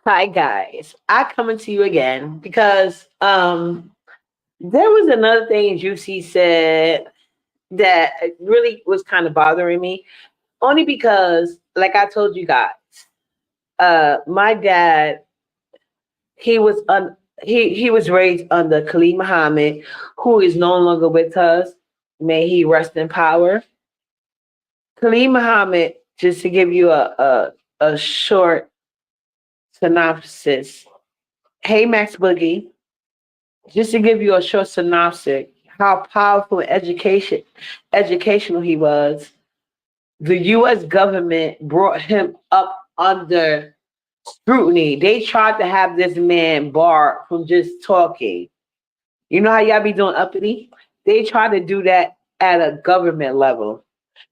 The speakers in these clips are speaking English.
Hi guys, I coming to you again because there was another thing Juicy said that really was kind of bothering me. Only because, like I told you guys, my dad he was he was raised under Khalid Muhammad, who is no longer with us. May he rest in power. Khalid Muhammad, just to give you a short synopsis. Hey Max Boogie, just to give you a short synopsis, how powerful and educational he was. The U.S. government brought him up under scrutiny. They tried to have this man barred from just talking. You know how y'all be doing uppity? They tried to do that at a government level.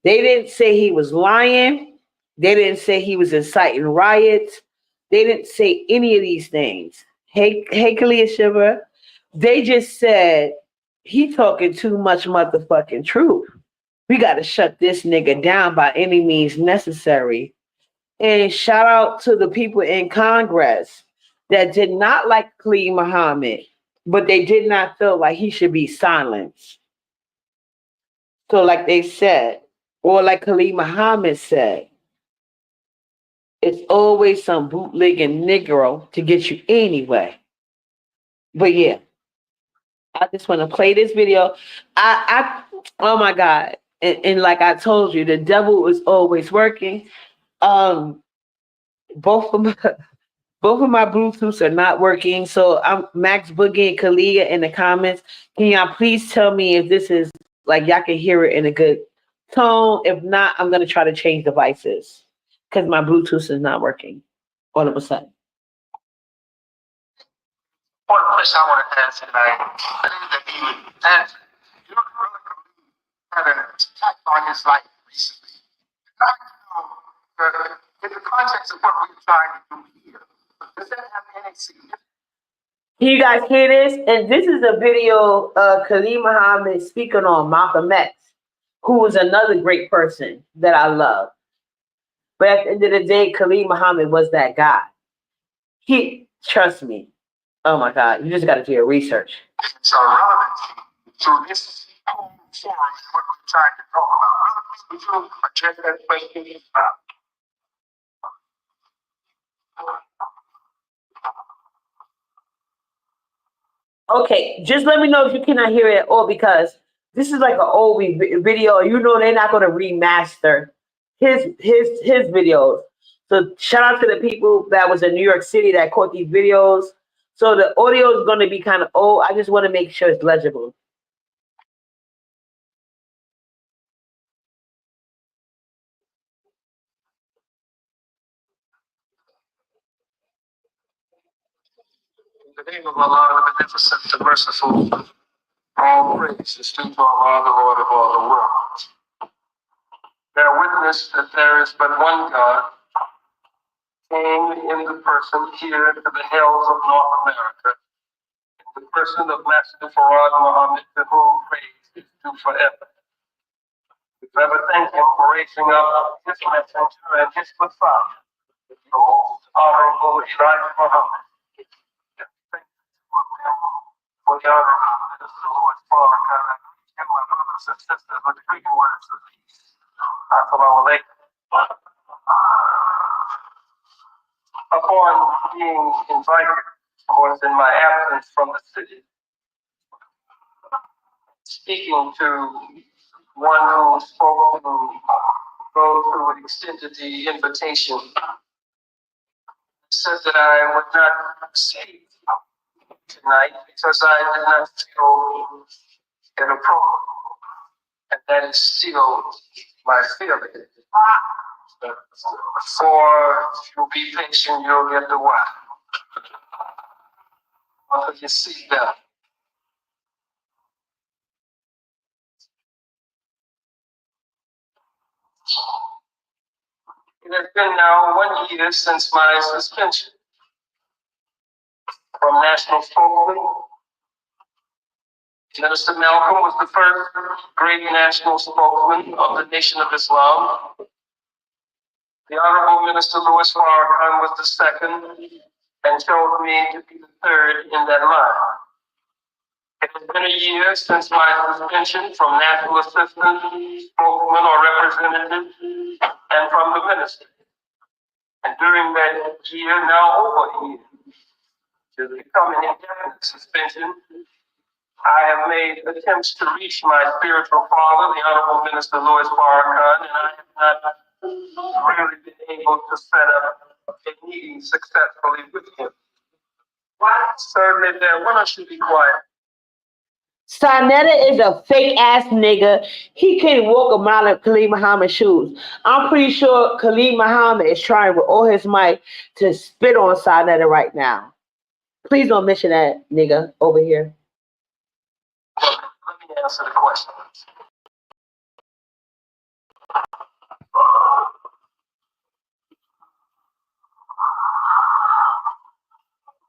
They didn't say he was lying. They didn't say he was inciting riots. They didn't say any of these things. Hey, Kalia Shiva. They just said he talking too much motherfucking truth. We got to shut this nigga down by any means necessary. And shout out to the people in Congress that did not like Khalid Muhammad, but they did not feel like he should be silenced. So, like they said, or like Khalid Muhammad said, it's always some bootlegging Negro to get you anyway. But yeah, I just want to play this video. Oh my God. And like I told you, the devil is always working. Um, both of my both of my Bluetooths are not working. So I'm Max Boogie and Kalia in the comments. Can y'all please tell me if this is like y'all can hear it in a good tone? If not, I'm gonna try to change devices because my Bluetooth is not working all of a sudden. One question I want to ask tonight, I think that you would answer. You know, Brother Khalid had an attack on his life recently. I'd like to know, in the context of what we're trying to do here, does that have any significance? Can you guys hear this? And this is a video of Khalid Muhammad speaking on Malcolm X, who is another great person that I love. But at the end of the day, Khalid Muhammad was that guy. Trust me. Oh my God, you just got to do your research. It's relevant to this whole forum and what we're trying to talk about. Would you address that question? Okay, just let me know if you cannot hear it at all because this is like an old video. You know they're not going to remaster his videos. So shout out to the people that was in New York City that caught these videos. So the audio is going to be kind of old. I just want to make sure it's legible. In the name of Allah, the Beneficent, the Merciful, all praise is due to Allah, the Lord of all the world. Bear witness that there is but one God, came in the person here to the hills of North America, in the person of Master Farad Muhammad, to whom praise is due forever. We forever thank him for raising up his messenger and his Messiah, the most honorable Elijah Muhammad. Thank you for the honor of the Lord's Father, God, and greet my brothers and sisters with the great words of peace. Assalamu alaikum. Upon being invited, of course, in my absence from the city, speaking to one who spoke to those who had extended the invitation, said that I would not speak tonight because I did not feel it appropriate, and that is still my feeling. For if you'll be patient, you'll get the why. Put your seatbelt. It has been now 1 year since my suspension from National Spokesman. Minister Malcolm was the first great national spokesman of the Nation of Islam. The Honorable Minister Louis Farrakhan was the second. and chose me to be the third in that line. It has been a year since my suspension from national assistant, spokesman, or representative, and from the ministry. And during that year, now over a year, to become an indefinite suspension, I have made attempts to reach my spiritual father, the Honorable Minister Louis Farrakhan, and I have not really been able to set up a meeting successfully with him. Certainly, there. One, I should be quiet. Sarnetta is a fake ass nigga. He can't walk a mile in Khalid Muhammad's shoes. I'm pretty sure Khalid Muhammad is trying with all his might to spit on Sarnetta right now. Please don't mention that nigga over here. Let me answer the question.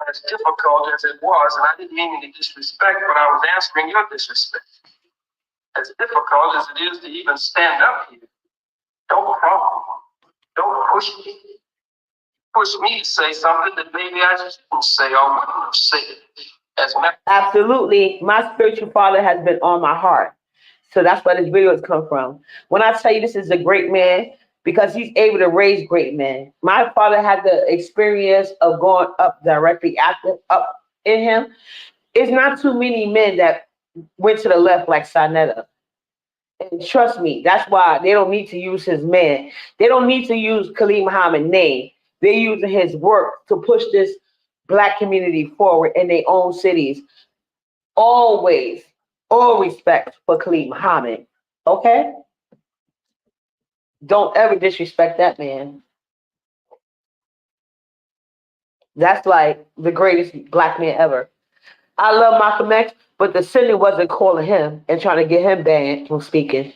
As difficult as it was, and I didn't mean any disrespect, but I was answering your disrespect. As difficult as it is to even stand up here, don't prompt me. Don't push me. Push me to say something that maybe I just didn't say or wouldn't have said. Absolutely, my spiritual father has been on my heart. So that's where this video has come from. When I tell you this is a great man, because he's able to raise great men. My father had the experience of going up directly after up in him. It's not too many men that went to the left like Sarnetta. And trust me, that's why they don't need to use his man. They don't need to use Khalid Muhammad's name. They're using his work to push this black community forward in their own cities. Always, all respect for Khalid Muhammad. Okay? Don't ever disrespect that man. That's like the greatest black man ever. I love Malcolm X, but the Senate wasn't calling him and trying to get him banned from speaking.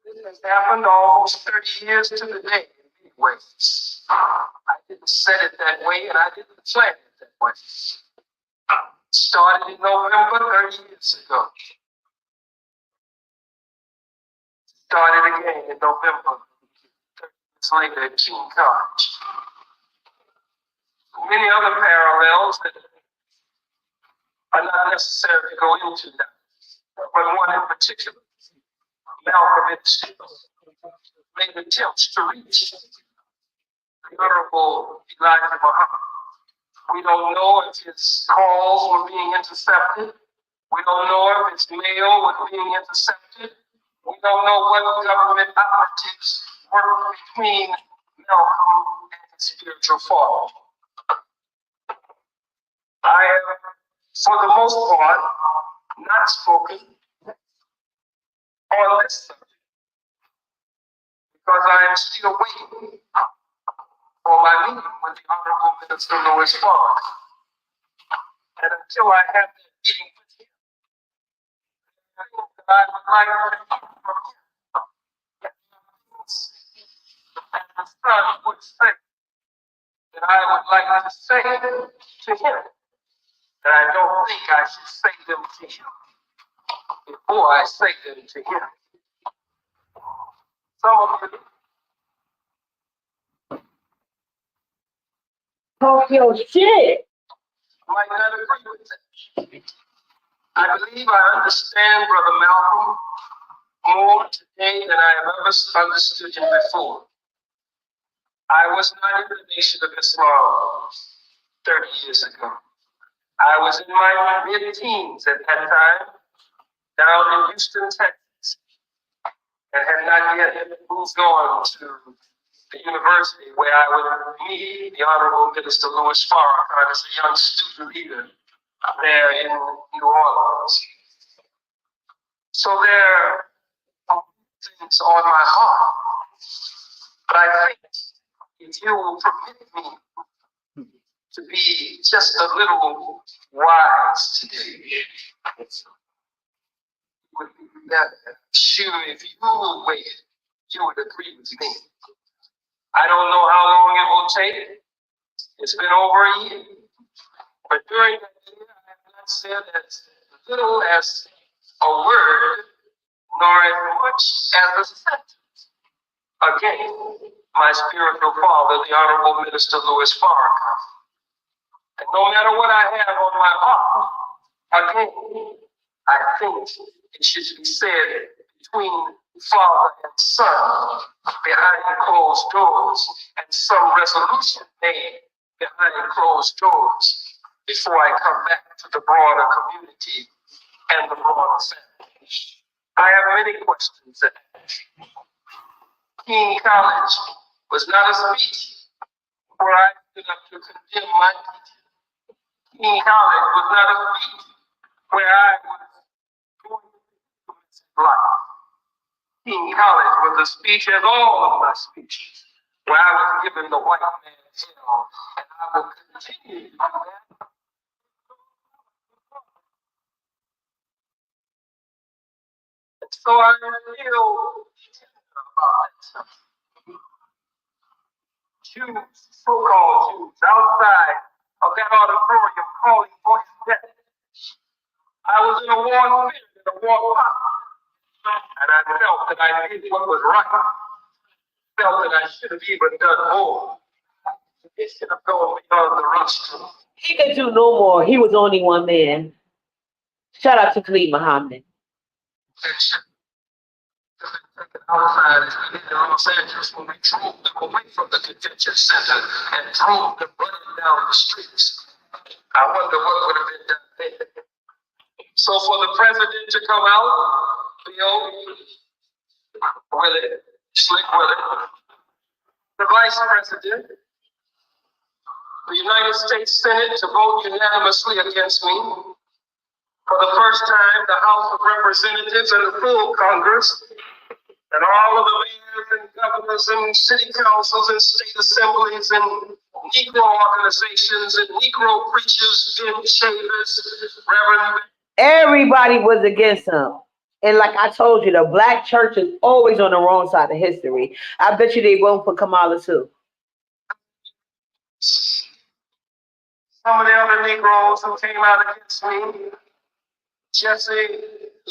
This has happened almost 30 years to the day in many ways. I didn't set it that way, and I didn't plan it that way. Started in November 30 years ago. Started again in November 30 years later at King College. Many other parallels that are not necessary to go into that, but one in particular. Malcolm X made attempts to reach the Honorable Elijah Muhammad. We don't know if his calls were being intercepted. We don't know if his mail was being intercepted. We don't know what government operatives were between Malcolm and his spiritual father. I have, for the most part, not spoken on this subject because I am still waiting for my meeting with the Honorable Minister Louis Farrakhan. And until I have that meeting with him, I would like to talk from him. And the son would say that I would like to say to him that I don't think I should say them to him before I say them to him. Some of you Talk your shit. might not agree with that. I believe I understand Brother Malcolm more today than I have ever understood him before. I was not in the Nation of Islam 30 years ago. I was in my mid-teens at that time, down in Houston, Texas, and had not yet moved on to the university where I would meet the Honorable Minister Louis Farrakhan as a young student leader there in New Orleans. So there are things on my heart, but I think if you will permit me to be just a little wise today, it would be better. Sure, if you will wait, you would agree with me. I don't know how long it will take. It's been over a year. But during that year, I have not said as little as a word nor as much as a sentence against my spiritual father, the Honorable Minister Louis Farrakhan. And no matter what I have on my heart, again, I think it should be said between father and son, behind closed doors, and some resolution made behind closed doors before I come back to the broader community and the broader family. I have many questions to ask. King College was not a speech where I stood up to condemn my teacher. King College was not a speech where I was going to life. King College was a speech, as all of my speeches, where I was given the white man's hell, and I will continue to do that. And so I feel about it. Jews, so-called Jews, outside of that auditorium calling for his death. I was in a war spirit, in a war posture, and I felt that I did what was right. Felt that I should have even done more. It should have gone beyond the rostrum. He could do no more. He was only one man. Shout out to Khalid Muhammad. Outside as we did in Los Angeles when we drove them away from the convention center and drove them running down the streets. I wonder what would have been done then. So for the president to come out, Bill, Willie, Slick Willie, the vice president, the United States Senate to vote unanimously against me. For the first time, the House of Representatives and the full Congress, and all of the mayors and governors and city councils and state assemblies and Negro organizations and Negro preachers and shavers, Reverend. Everybody was against him. And like I told you, the black church is always on the wrong side of history. I bet you they vote for Kamala too. Some of the other Negroes who came out against me, Jesse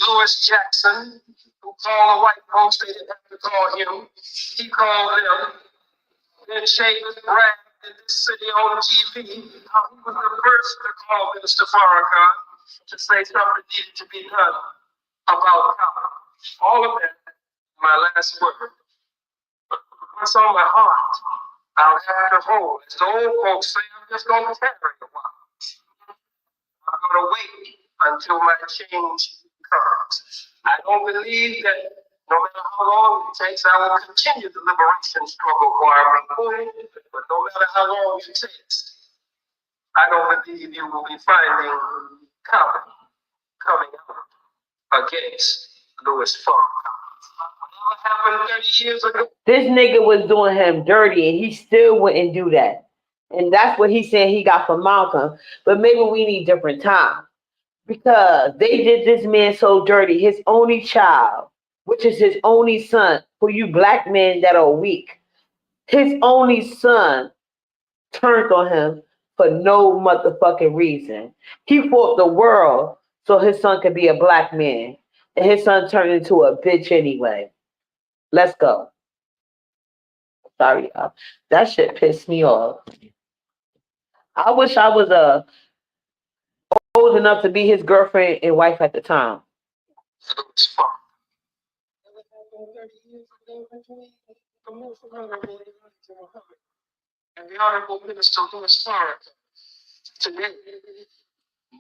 Louis Jackson, who called the white folks, they didn't have to call him. He called them. Then Shavers bragged in this city on TV how he was the first to call Minister Farrakhan to say something needed to be done about color. All of that, my last word. What's on my heart, I'll have to hold. As the old folks say, I'm just going to tarry a while. I'm going to wait until my change comes. I don't believe that no matter how long it takes, I will continue the liberation struggle for our people. But no matter how long it takes, I don't believe you will be finding coming out against Louis Farrakhan. What happened 30 years ago? This nigga was doing him dirty and he still wouldn't do that. And that's what he said he got from Malcolm. But maybe we need different time. Because they did this man so dirty, his only child, which is his only son, for you black men that are weak, his only son turned on him for no motherfucking reason. He fought the world so his son could be a black man. And his son turned into a bitch anyway. Let's go. Sorry, y'all. That shit pissed me off. I wish I was old enough to be his girlfriend and wife at the time. And the Honorable Minister Louis Farrakhan. Today,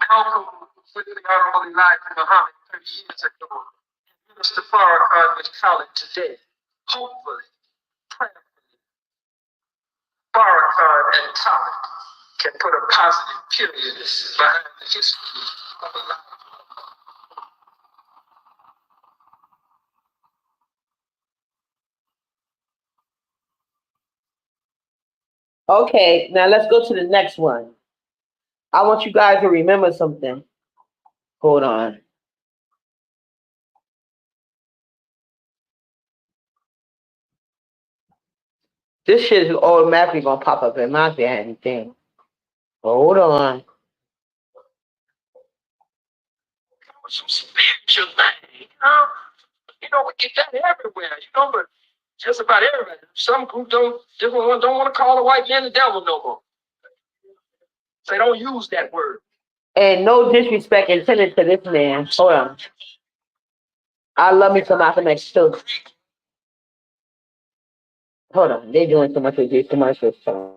Malcolm with the Honorable Elijah Muhammad 30 years ago. Minister Farrakhan would call it today. Hopefully, prayerfully, Farrakhan and Khalid can put a positive period behind the history of Elijah. Okay, now let's go to the next one. I want you guys to remember something. Hold on. This shit is automatically gonna pop up in my damn thing. Hold on. Some spiritual thing, huh? We get that everywhere, but just about everybody. Some group different ones don't want to call a white man the devil no more. They don't use that word. And no disrespect intended to this man. Hold on. I love me some Malcolm X too. Hold on. They're doing so much with these commercials. So.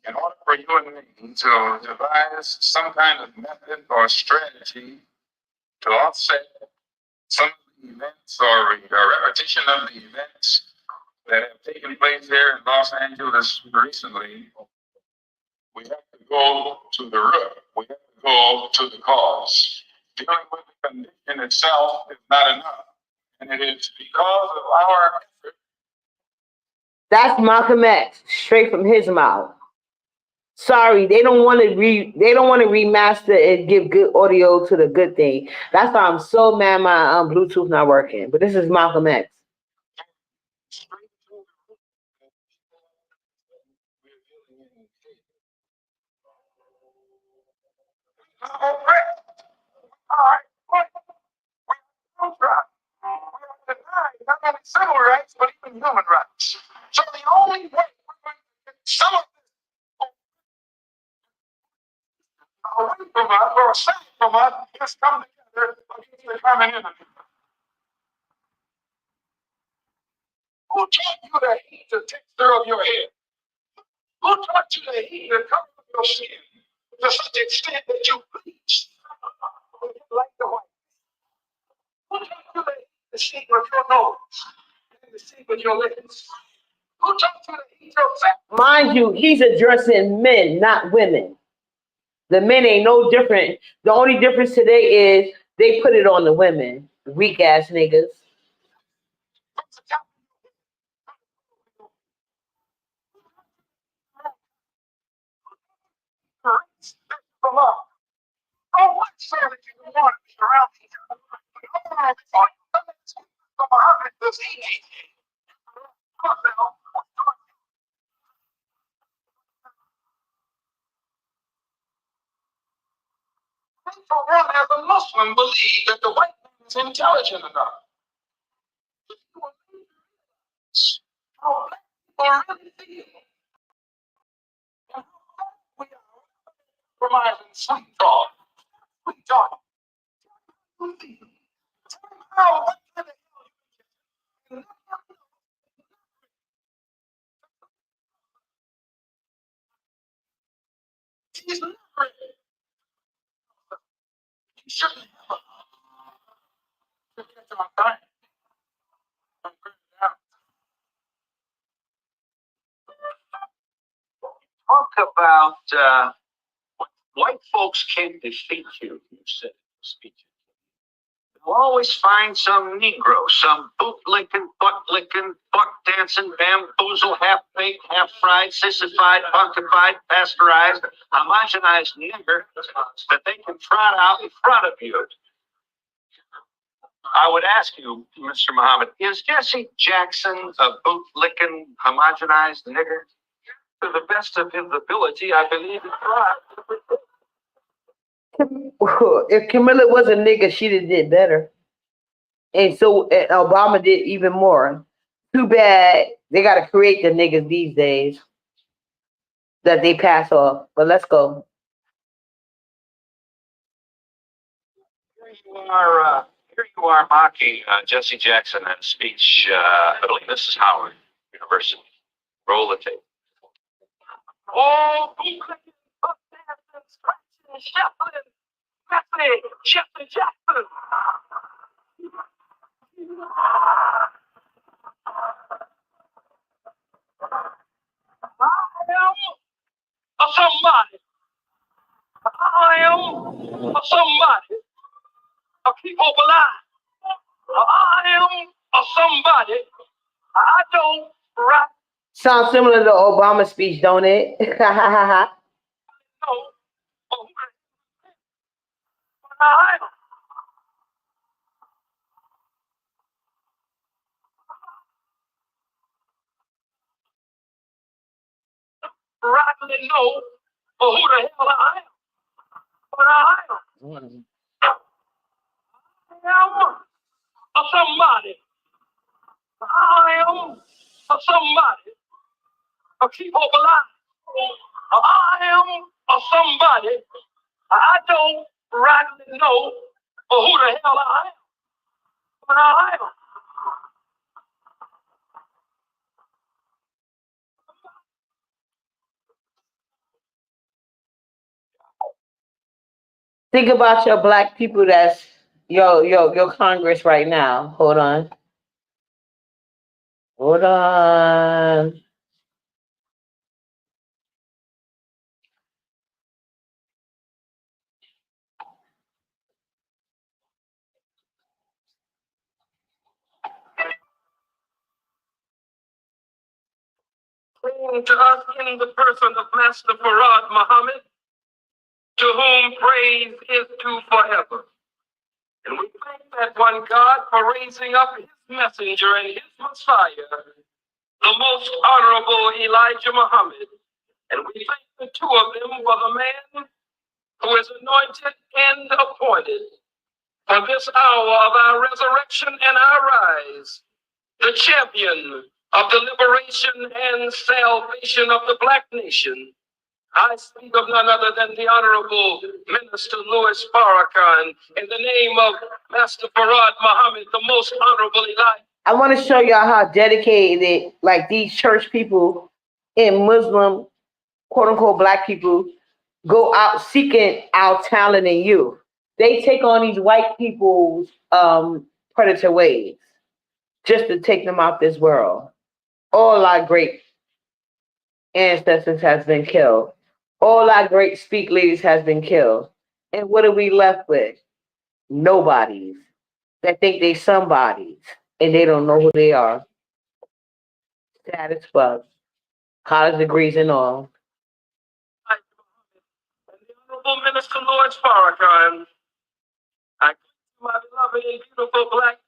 In order for you and me to devise some kind of method or strategy to offset some of the events or a repetition of the events that have taken place here in Los Angeles recently, we have to go to the root. We have to go to the cause. Dealing with the condition itself is not enough. And it is because of our effort. That's Malcolm X, straight from his mouth. Sorry, they don't want to remaster and give good audio to the good thing. That's why I'm so mad my Bluetooth not working. But this is Malcolm X. All right. Not only civil rights, but even human rights. So the only way we're going to get some of this away from us or aside from us is come together against the common enemy. Who taught you to hate the texture of your hair? Who taught you to hate the color of your skin to such extent that you bleach like the white? Who taught you to hate the shape of your nose and the shape of your lips? Who taught you to hate your fat? Mind you, he's addressing men, not women. The men ain't no different. The only difference today is they put it on the women. Weak ass niggas. Oh, what so that you want to be around each other? For one, as a Muslim, believe that the white man is intelligent enough. How black people really feel. And how we are compromising sweet talk. Sweet talk. How what kind of he's never he shouldn't have on time. Talk about white folks can't defeat you, you said in the speech. You'll always find some Negro, some boot-licking, butt-licking, buck-dancing, bamboozle, half-baked, half-fried, sissified, punkified, pasteurized, homogenized nigger that they can trot out in front of you. I would ask you, Mr. Muhammad, is Jesse Jackson a boot-licking, homogenized nigger? To the best of his ability, I believe he tried. If Camilla was a nigga, she'd have did better. And so Obama did even more. Too bad they got to create the niggas these days that they pass off. But let's go. Here you are mocking Jesse Jackson in a speech. I believe this is Howard University. Roll the tape. Oh, be clicking, buck dancing, scratching, shuffling, Jesse Jackson. I am somebody. I am somebody. I keep hope alive. I am somebody. I don't rap. Sounds similar to Obama's speech, don't it? No. for who the hell I am. But I am. I am a somebody. I am a somebody. A keep hope alive. I am a somebody. I don't rightly know who the hell I am. But I am. Think about your black people that's your Congress right now. Hold on. Hold on. Clinging to us in the person of Master Khalid Muhammad, to whom praise is due forever. And we thank that one God for raising up his messenger and his Messiah, the most honorable Elijah Muhammad. And we thank the two of them for the man who is anointed and appointed for this hour of our resurrection and our rise, the champion of the liberation and salvation of the black nation. I speak of none other than the Honorable Minister Louis Farrakhan in the name of Master Khalid Muhammad, the most honorable Elijah. I want to show y'all how dedicated, like these church people and Muslim, quote unquote, black people go out seeking our talent and youth. They take on these white people's predator ways just to take them out this world. All our great ancestors has been killed. All our great speak leaders has been killed. And what are we left with? Nobodies that think they somebodies and they don't know who they are. Sad as fuck. College degrees and all. And the Honorable Minister Louis Farrakhan, I greet you, my beloved and beautiful black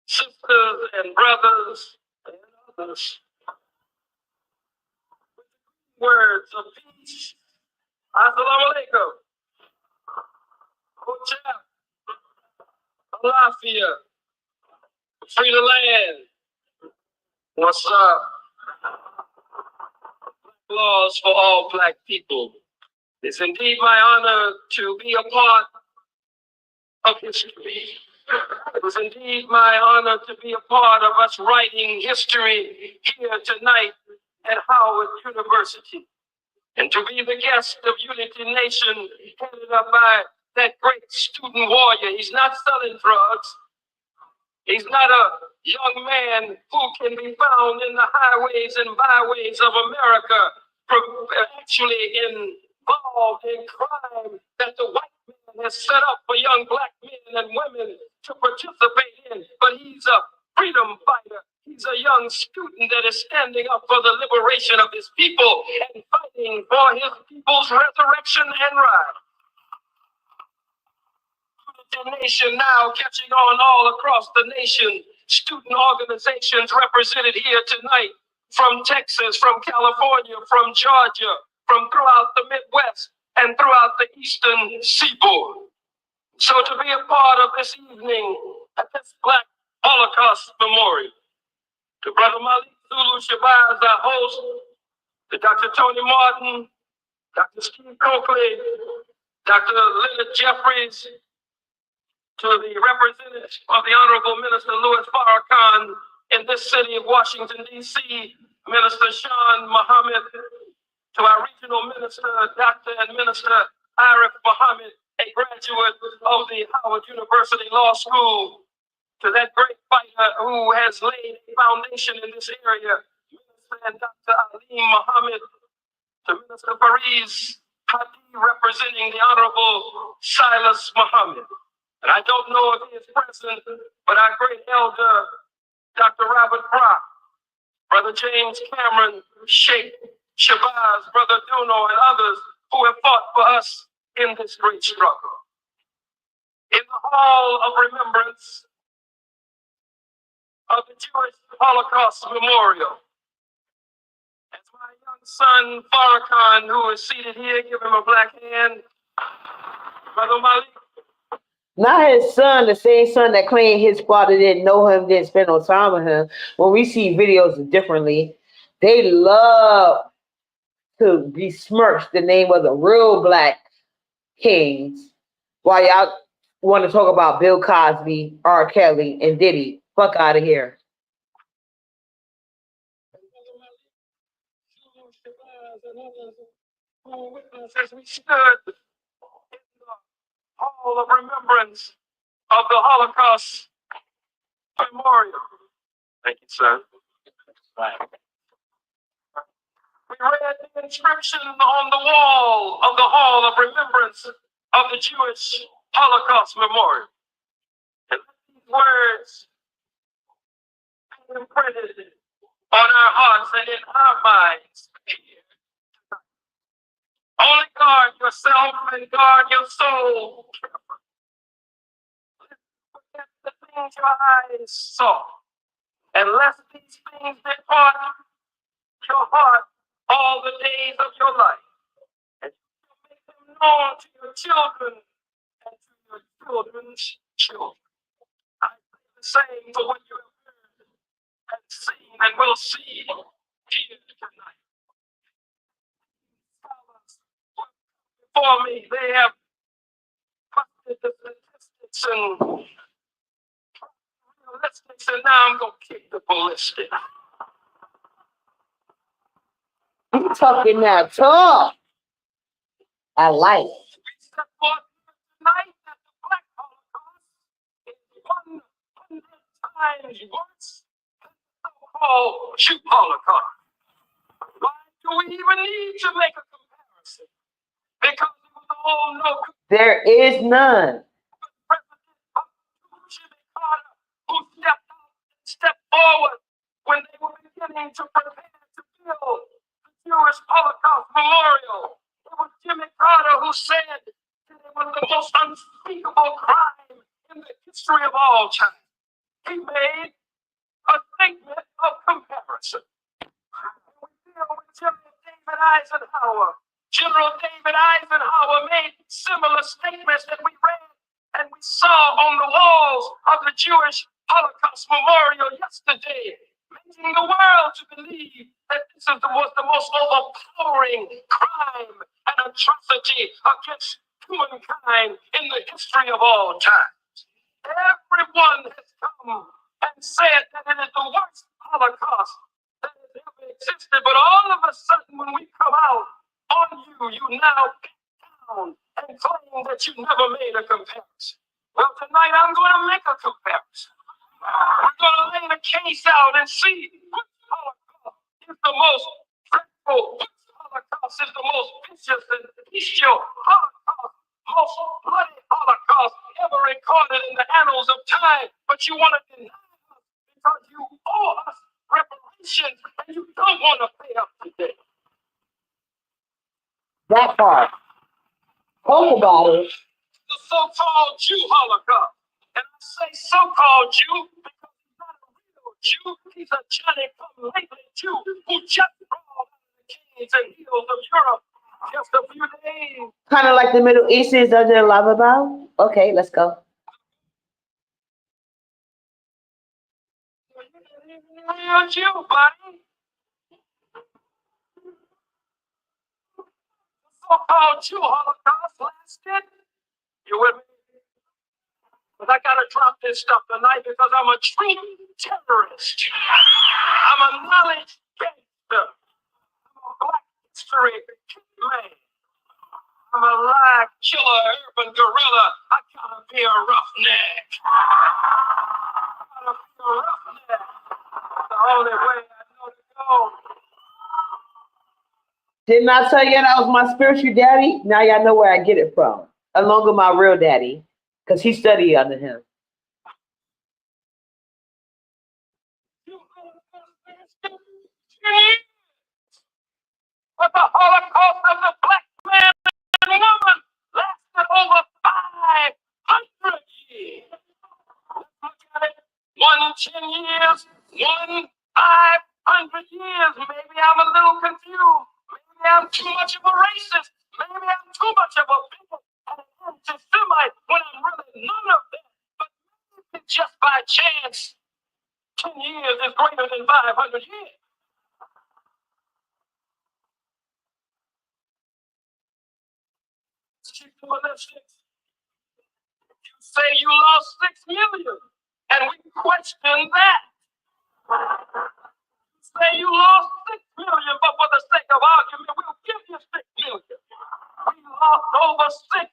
sisters and brothers and others. Words of peace. Assalamu alaikum. Hojab. Alafia. Free the land. What's up? Laws for all black people. It's indeed my honor to be a part of history. It is indeed my honor to be a part of us writing history here tonight at Howard University. And to be the guest of Unity Nation, headed up by that great student warrior. He's not selling drugs. He's not a young man who can be found in the highways and byways of America, actually involved in crime that the white man has set up for young black men and women to participate in. But he's a freedom fighter. He's a young student that is standing up for the liberation of his people and fighting for his people's resurrection and rise. The nation now catching on all across the nation. Student organizations represented here tonight from Texas, from California, from Georgia, from throughout the Midwest and throughout the Eastern Seaboard. So to be a part of this evening at this Black Holocaust Memorial, to Brother Malik Zulu Shabazz, our host, to Dr. Tony Martin, Dr. Steve Coakley, Dr. Leonard Jeffries, to the representative of the Honorable Minister Louis Farrakhan in this city of Washington, D.C., Minister Sean Muhammad, to our regional minister, Dr. and Minister Arif Muhammad, a graduate of the Howard University Law School, to that great fighter who has laid a foundation in this area, Minister and Dr. Alim Muhammad, to Minister Fariz Hadi, representing the Honorable Silas Muhammad. And I don't know if he is present, but our great elder, Dr. Robert Brock, Brother James Cameron, Sheikh Shabazz, Brother Duno, and others who have fought for us in this great struggle. In the Hall of Remembrance of the Jewish Holocaust Memorial, as my young son Farrakhan, who is seated here, give him a black hand. Brother Malik. Not his son, the same son that claimed his father didn't know him, didn't spend no time with him. When we see videos differently, they love to besmirch the name of the real black kings. While y'all want to talk about Bill Cosby, R. Kelly, and Diddy, fuck out of here. As we stood in the Hall of Remembrance of the Holocaust Memorial. Thank you, sir. We read the inscription on the wall of the Hall of Remembrance of the Jewish Holocaust Memorial. And these words be imprinted on our hearts and in our minds. Only guard yourself and guard your soul. Forget the things your eyes saw, and lest these things depart your heart all the days of your life. And you make them known to your children and to your children's children. I say the same for what you have heard and seen and will see here tonight. For me, they have busted the statistics and realistics, and now I'm going to kick the ballistic. You talking that talk. I like it. We step forth tonight that the Black Holocaust is 100 times worse than the so-called Jew Holocaust. Why do we even need to make a comparison? Because it was all no. There is none. President Jimmy Carter, who stepped forward when they were beginning to prepare to build the Jewish Holocaust Memorial. It was Jimmy Carter who said that it was the most unspeakable crime in the history of all time. He made a statement of comparison. We deal with General David Eisenhower. General David Eisenhower made similar statements that we read and we saw on the walls of the Jewish Holocaust Memorial yesterday, making the world to believe that this was the most overpowering crime and atrocity against humankind in the history of all time. Everyone has come and said that it is the worst Holocaust that has ever existed, but all of a sudden when we come out on you, you now get down and claim that you never made a comparison. Well, tonight I'm going to make a comparison. We're going to lay the case out and see which Holocaust is the most dreadful, which Holocaust is the most vicious and bestial Holocaust, most bloody Holocaust ever recorded in the annals of time. But you want to deny us because you owe us reparations and you don't want to pay up today. That part. Talk about it. The so-called Jew Holocaust. And I say so-called Jew because he's not a real Jew. He's a Johnny-come-lately Jew who just crawled out of the caves and hills of Europe just a few days. Kind of like the Middle East is under love about. Okay, let's go. Real Jew, buddy. The so-called Jew Holocaust lasted. You with me? But I gotta drop this stuff tonight because I'm a true terrorist. I'm a knowledge gangster. I'm a black history man. I'm a live killer, urban gorilla. I gotta be a roughneck. I gotta be a roughneck. The only way I know to go. Didn't I tell you that was my spiritual daddy? Now y'all know where I get it from. Along with my real daddy. Because he studied under him. But the Holocaust of the black man and woman lasted over 500 years. Look at it. 110 years, 500 years. Maybe I'm a little confused. I'm too much of a racist. Maybe I'm too much of a bigot and an anti-Semite when I'm really none of that. But maybe just by chance, 10 years is greater than 500 years. You say you lost 6 million, and we question that. You say you lost 6 million, but for the sake of argument, we'll give you 6 million. We lost over 600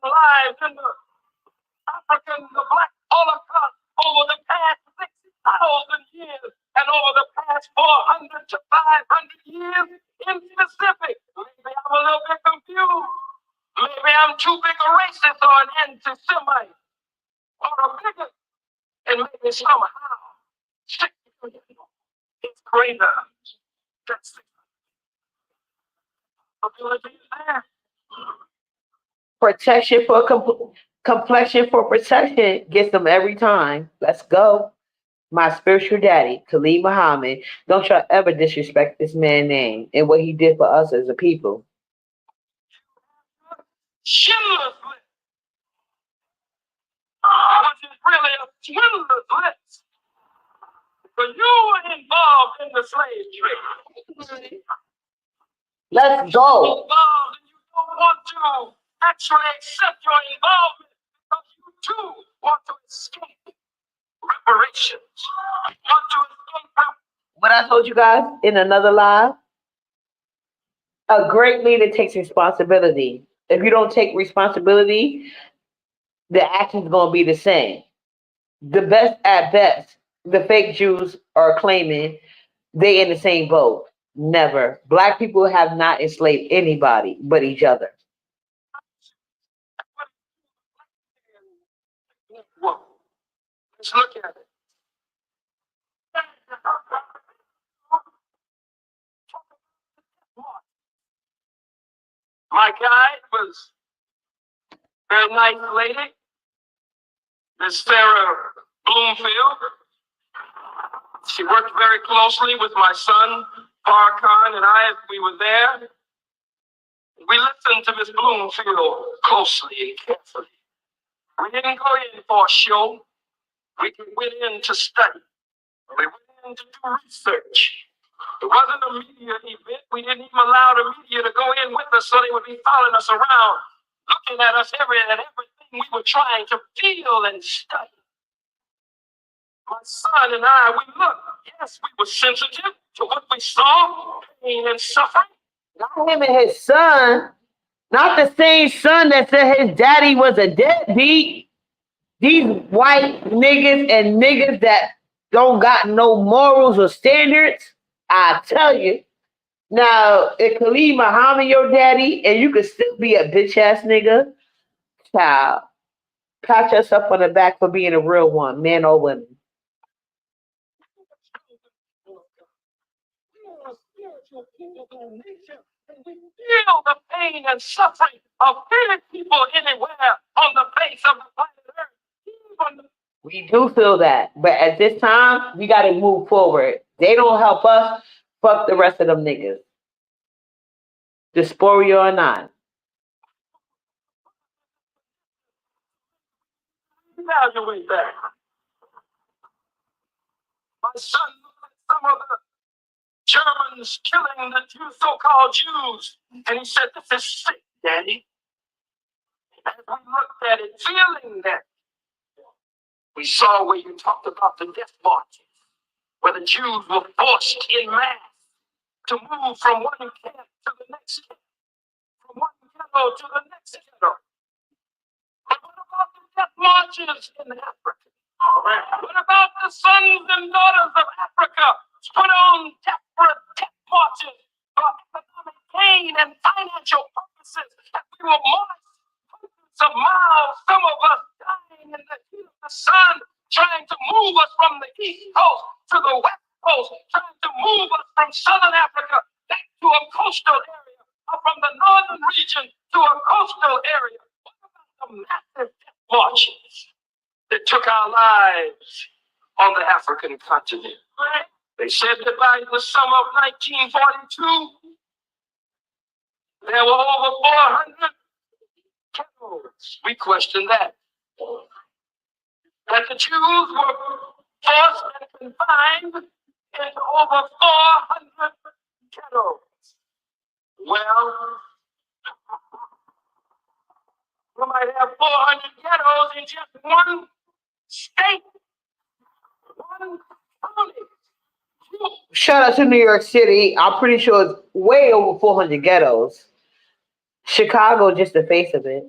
lives in the the Black Holocaust over the past 6,000 years and over the past 400 to 500 years in specific. Maybe I'm a little bit confused. Maybe I'm too big a racist or an anti-Semite or a bigot. And maybe somehow 6 million is greater than 6 ability there. Protection for complexion for protection gets them every time. Let's go. My spiritual daddy, Khalid Muhammad. Don't y'all ever disrespect this man's name and what he did for us as a people. Schindler's List, which is really a swindler's list. Because you were involved in the slave trade. Let's go. Involved, and you don't want to actually accept your involvement because you too want to escape reparations. You want to escape. What I told you guys in another live, a great leader takes responsibility. If you don't take responsibility, the action's gonna be the same. The best at best, the fake Jews are claiming they in the same boat. Never. Black people have not enslaved anybody but each other. Whoa. Let's look at it. My guide was a very nice lady, Miss Sarah Bloomfield. She worked very closely with my son, Farrakhan, and I. We were there. We listened to Miss Bloomfield closely and carefully. We didn't go in for a show. We went in to study. We went in to do research. It wasn't a media event. We didn't even allow the media to go in with us so they would be following us around, looking at us at everything we were trying to feel and study. My son and I, we looked. Yes, we were sensitive to what we saw, pain and suffering. Not him and his son. Not the same son that said his daddy was a deadbeat. These white niggas and niggas that don't got no morals or standards. I tell you. Now, if Khalid Muhammad your daddy and you could still be a bitch ass nigga, child, pat yourself on the back for being a real one, man or woman. Feel the pain and suffering of any people anywhere on the face of the planet Earth. We do feel that, but at this time, we got to move forward. They don't help us. Fuck the rest of them niggas. Dysphoria or not. Evaluate that. My son looked at some of the Germans killing the so-called Jews, and he said, "This is sick, Daddy." As we looked at it, feeling that, we saw where you talked about the death marches, where the Jews were forced in mass to move from one camp to the next camp, from one ghetto to the next ghetto. But what about the death marches in Africa? What about the sons and daughters of Africa put on desperate death marches for economic gain and financial purposes? And we were marched hundreds of miles, some of us dying in the heat of the sun, trying to move us from the East Coast to the West Coast, trying to move us from Southern Africa back to a coastal area, or from the northern region to a coastal area. What about the massive death marches that took our lives on the African continent? They said that by the summer of 1942, there were over 400 ghettos. We question that. That the Jews were forced and confined into over 400 ghettos. Well, you might have 400 ghettos in just one state, one county. Shout out to New York City. I'm pretty sure it's way over 400 ghettos. Chicago, just the face of it.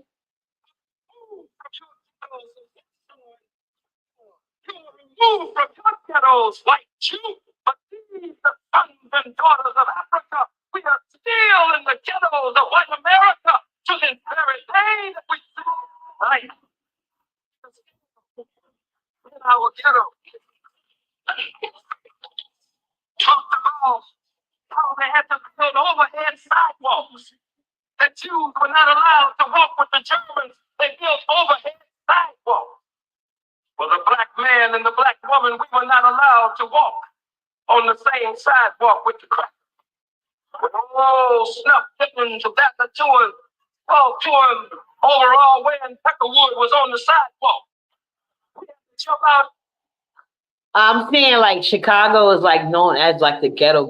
Removed from your ghettos like Jews, but these, the sons and daughters of Africa, we are still in the ghettos of white America to this very day that we see right in our ghetto. Talked about how they had to build overhead sidewalks. The Jews were not allowed to walk with the Germans. They built overhead sidewalks. For the black man and the black woman, we were not allowed to walk on the same sidewalk with the crackers. With all snuff dipping, tobacco chewing, all chewing, overall wearing peckerwood was on the sidewalk. We had to jump out. I'm saying like Chicago is like known as like the ghetto.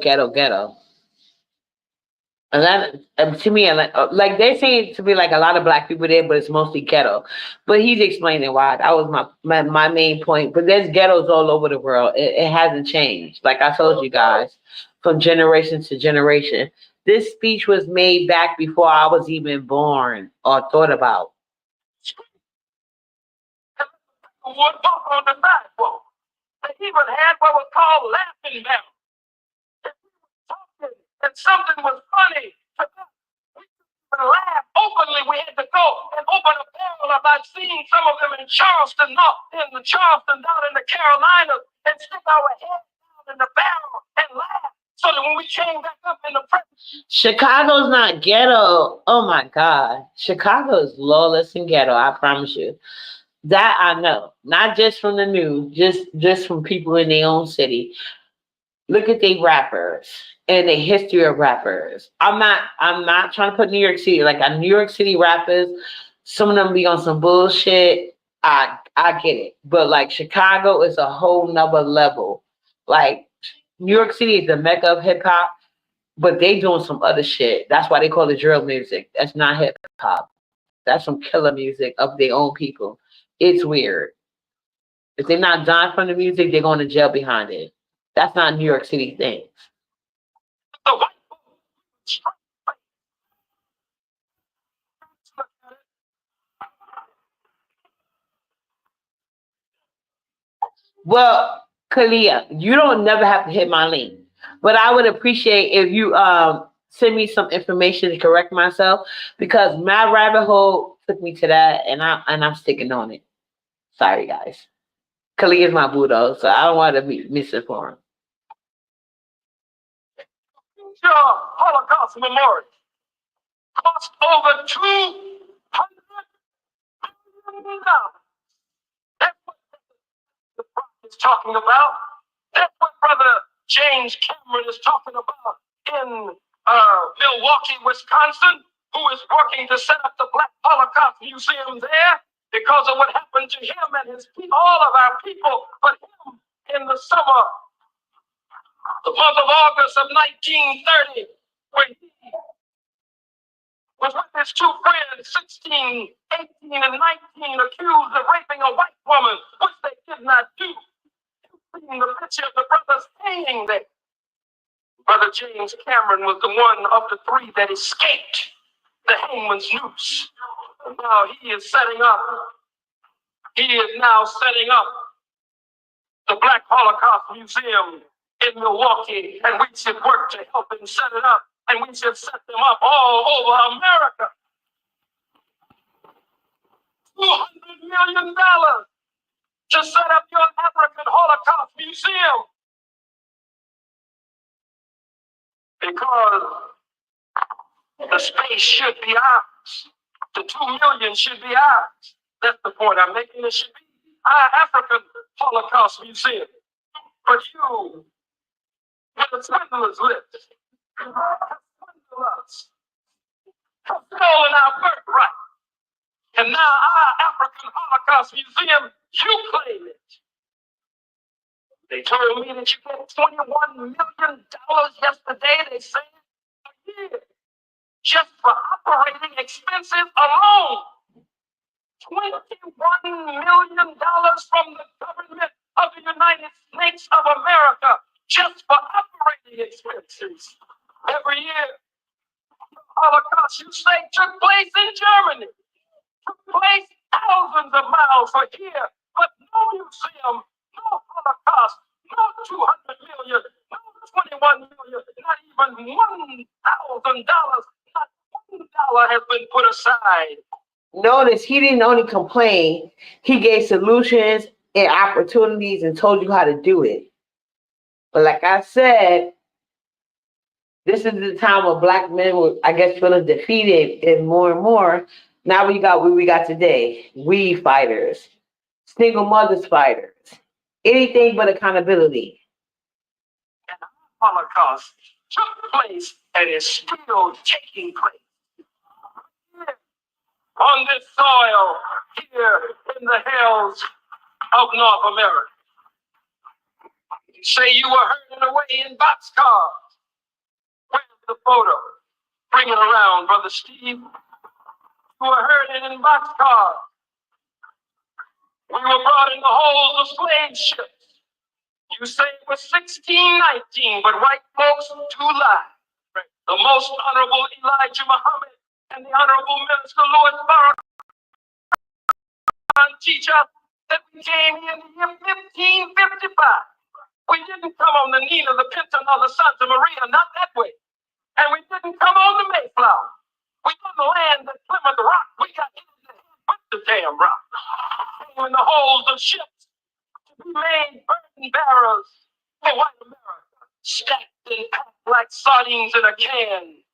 And that to me, like they're saying to be like a lot of black people there, but it's mostly ghetto. But he's explaining why. That was my main point. But there's ghettos all over the world. It hasn't changed. Like I told you guys, from generation to generation. This speech was made back before I was even born or thought about. Wood walk on the sidewalk. They even had what was called laughing barrels. And something was funny, we could laugh openly. We had to go and open a barrel. I've seen some of them in Charleston, down in the Carolinas, and stick our heads down in the barrel and laugh. So that when we came back up in the present. Chicago's not ghetto. Oh my God. Chicago is lawless and ghetto, I promise you. That I know. Not just from the news, just from people in their own city. Look at the rappers and the history of rappers. I'm not trying to put New York City like New York City rappers. Some of them be on some bullshit. I get it, but like Chicago is a whole nother level. Like New York City is the mecca of hip hop, but they doing some other shit. That's why they call it drill music. That's not hip hop. That's some killer music of their own people. It's weird. If they're not dying from the music, they're going to jail behind it. That's not New York City thing. Well, Kalia, you don't never have to hit my link, but I would appreciate if you send me some information to correct myself because my rabbit hole took me to that, and I'm sticking on it. Sorry, guys. Kalia is my boo though, so I don't want to be misinformed. Holocaust Memorial cost over $200 million. That's what the prophet is talking about. That's what Brother James Cameron is talking about in Milwaukee, Wisconsin, who is working to set up the Black Holocaust Museum there because of what happened to him and his people, all of our people, but him in the summer, the month of August of 1930, when he was with his two friends, 16, 18, and 19, accused of raping a white woman, which they did not do. Seeing the picture of the brothers hanging there. Brother James Cameron was the one of the three that escaped the hangman's noose. And now he is now setting up the Black Holocaust Museum in Milwaukee, and we should work to help him set it up, and we should set them up all over America. $200 million to set up your African Holocaust Museum. Because the space should be ours. The 2 million should be ours. That's the point I'm making. It should be our African Holocaust Museum. But you When the swindlers lived, swindlers have stolen our birthright. And now our African Holocaust Museum, you claim it. They told me that you get $21 million yesterday, they say, a year, just for operating expenses alone. $21 million from the government of the United States of America, just for operating expenses. Every year, the Holocaust, you say, took place in Germany. Took place thousands of miles from here, but no museum, no Holocaust, no 200 million, no 21 million, not even $1,000, not $1 has been put aside. Notice he didn't only complain, he gave solutions and opportunities and told you how to do it. But like I said, this is the time where black men were, I guess, feeling defeated and more. Now we got what we got today. We fighters, single mothers fighters, anything but accountability. And the Holocaust took place and is still taking place. Here, on this soil, here in the hills of North America. You say you were herded away in boxcars. Where's the photo? Bring it around, Brother Steve. You were herded in boxcars. We were brought in the holds of slave ships. You say it was 1619, but white folks do lie. The Most Honorable Elijah Muhammad and the Honorable Minister Louis Farrakhan teach us that we came here in the year 1555. We didn't come on the Nina, the Pinta, or the Santa Maria, not that way. And we didn't come on the Mayflower. We didn't land at Plymouth Rock. We got in there with the damn rock. Came in the holds of ships to be made burden bearers for white America, stacked and packed like sardines in a can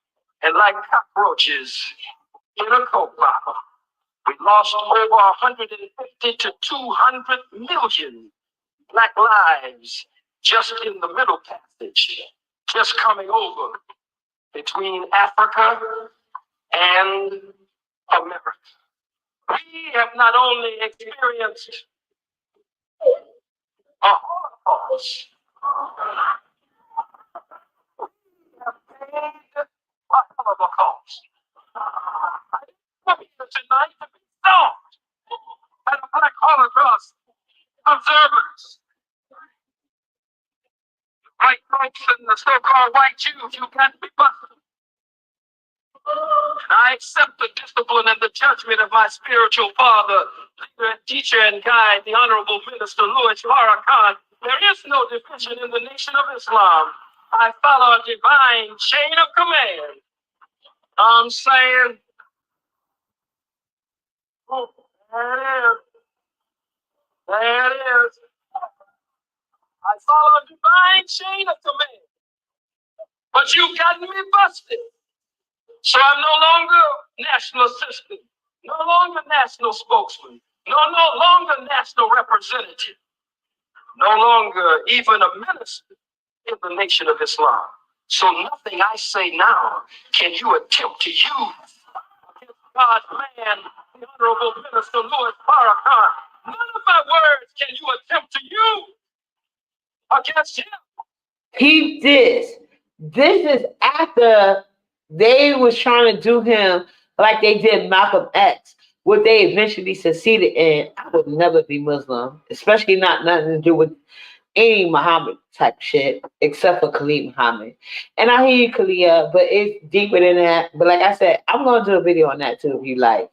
and like cockroaches in a Coke bottle. We lost over 150 to 200 million black lives just in the Middle Passage, just coming over between Africa and America. We have not only experienced a Holocaust, we have paid a hell of a cost. I didn't come here tonight to be soft at a Black Holocaust observers. White folks and the so-called white Jews, you can't be busted. And I accept the discipline and the judgment of my spiritual father, leader and teacher and guide, the Honorable Minister Louis Farrakhan. There is no division in the Nation of Islam. I follow a divine chain of command. I'm saying, oh, there it is. There it is. I follow a divine chain of command. But you've gotten me busted. So I'm no longer national assistant, no longer national spokesman, no longer national representative, no longer even a minister in the Nation of Islam. So nothing I say now can you attempt to use against God's man, the Honorable Minister Louis Farrakhan. None of my words can you attempt to use against him. Keep this. This is after they was trying to do him like they did Malcolm X, what they eventually succeeded in. I would never be Muslim, especially not nothing to do with any Muhammad type shit, except for Khalid Muhammad. And I hear you, Khalid, but it's deeper than that. But like I said, I'm going to do a video on that too if you like.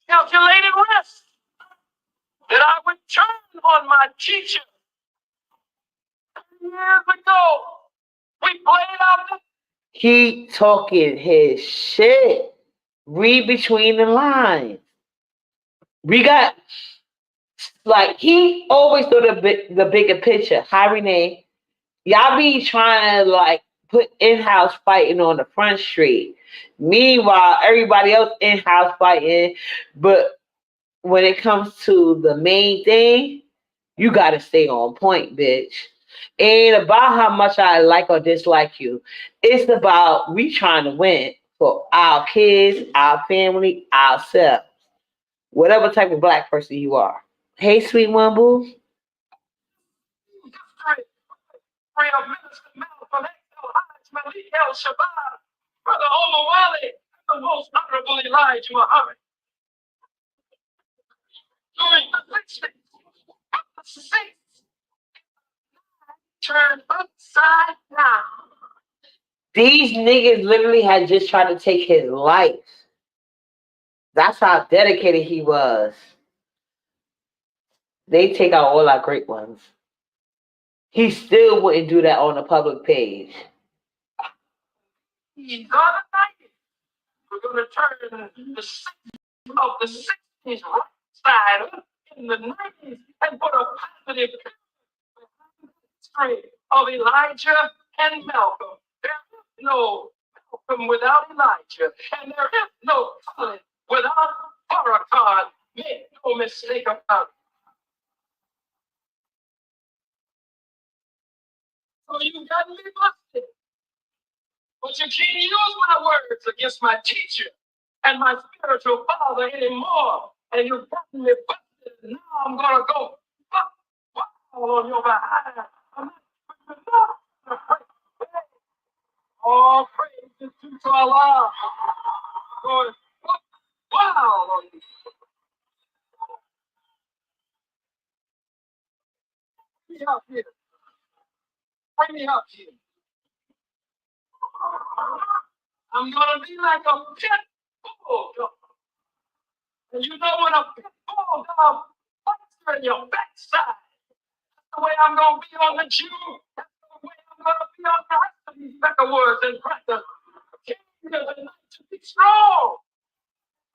Calculated risk that I would turn on my teacher. Years ago, we played out the... He talking his shit. Read between the lines. We got, like, he always saw the bigger picture. Hi, Renee. Y'all be trying to, like, put in-house fighting on the front street. Meanwhile, everybody else in-house fighting. But when it comes to the main thing, You gotta stay on point, bitch. Ain't about how much I like or dislike you. It's about we trying to win for our kids, our family, ourselves. Whatever type of black person you are. Hey, sweet one boo. Prayer of Minister Malcolm X. Hajj Malik El Shabazz, Brother Omar Wally, the most honorable Elijah Muhammad. During the 60s, the saints turned upside down. These niggas literally had just tried to take his life. That's how dedicated he was. They take out all our great ones. He still wouldn't do that on the public page. He's on the 90s. We're going to turn the 60s of the 60s right side up in the 90s and put a positive history of Elijah and Malcolm. There is no Malcolm without Elijah, and there is no Khalid without Farrakhan. Make no mistake about it. So you got me busted. But you can't use my words against my teacher and my spiritual father anymore. And you've gotten me busted. Now I'm going to go all on your behind. All praise to Allah. Going wow on you. Bring me up here. Bring me up here. I'm going to be like a pit bull dog. And you know when a pit bull dog bites you in your backside, that's the way I'm going to be on the Jew. That's the way I'm going to be on the rest of these Beckerwoods and crackers. I came here tonight to be strong.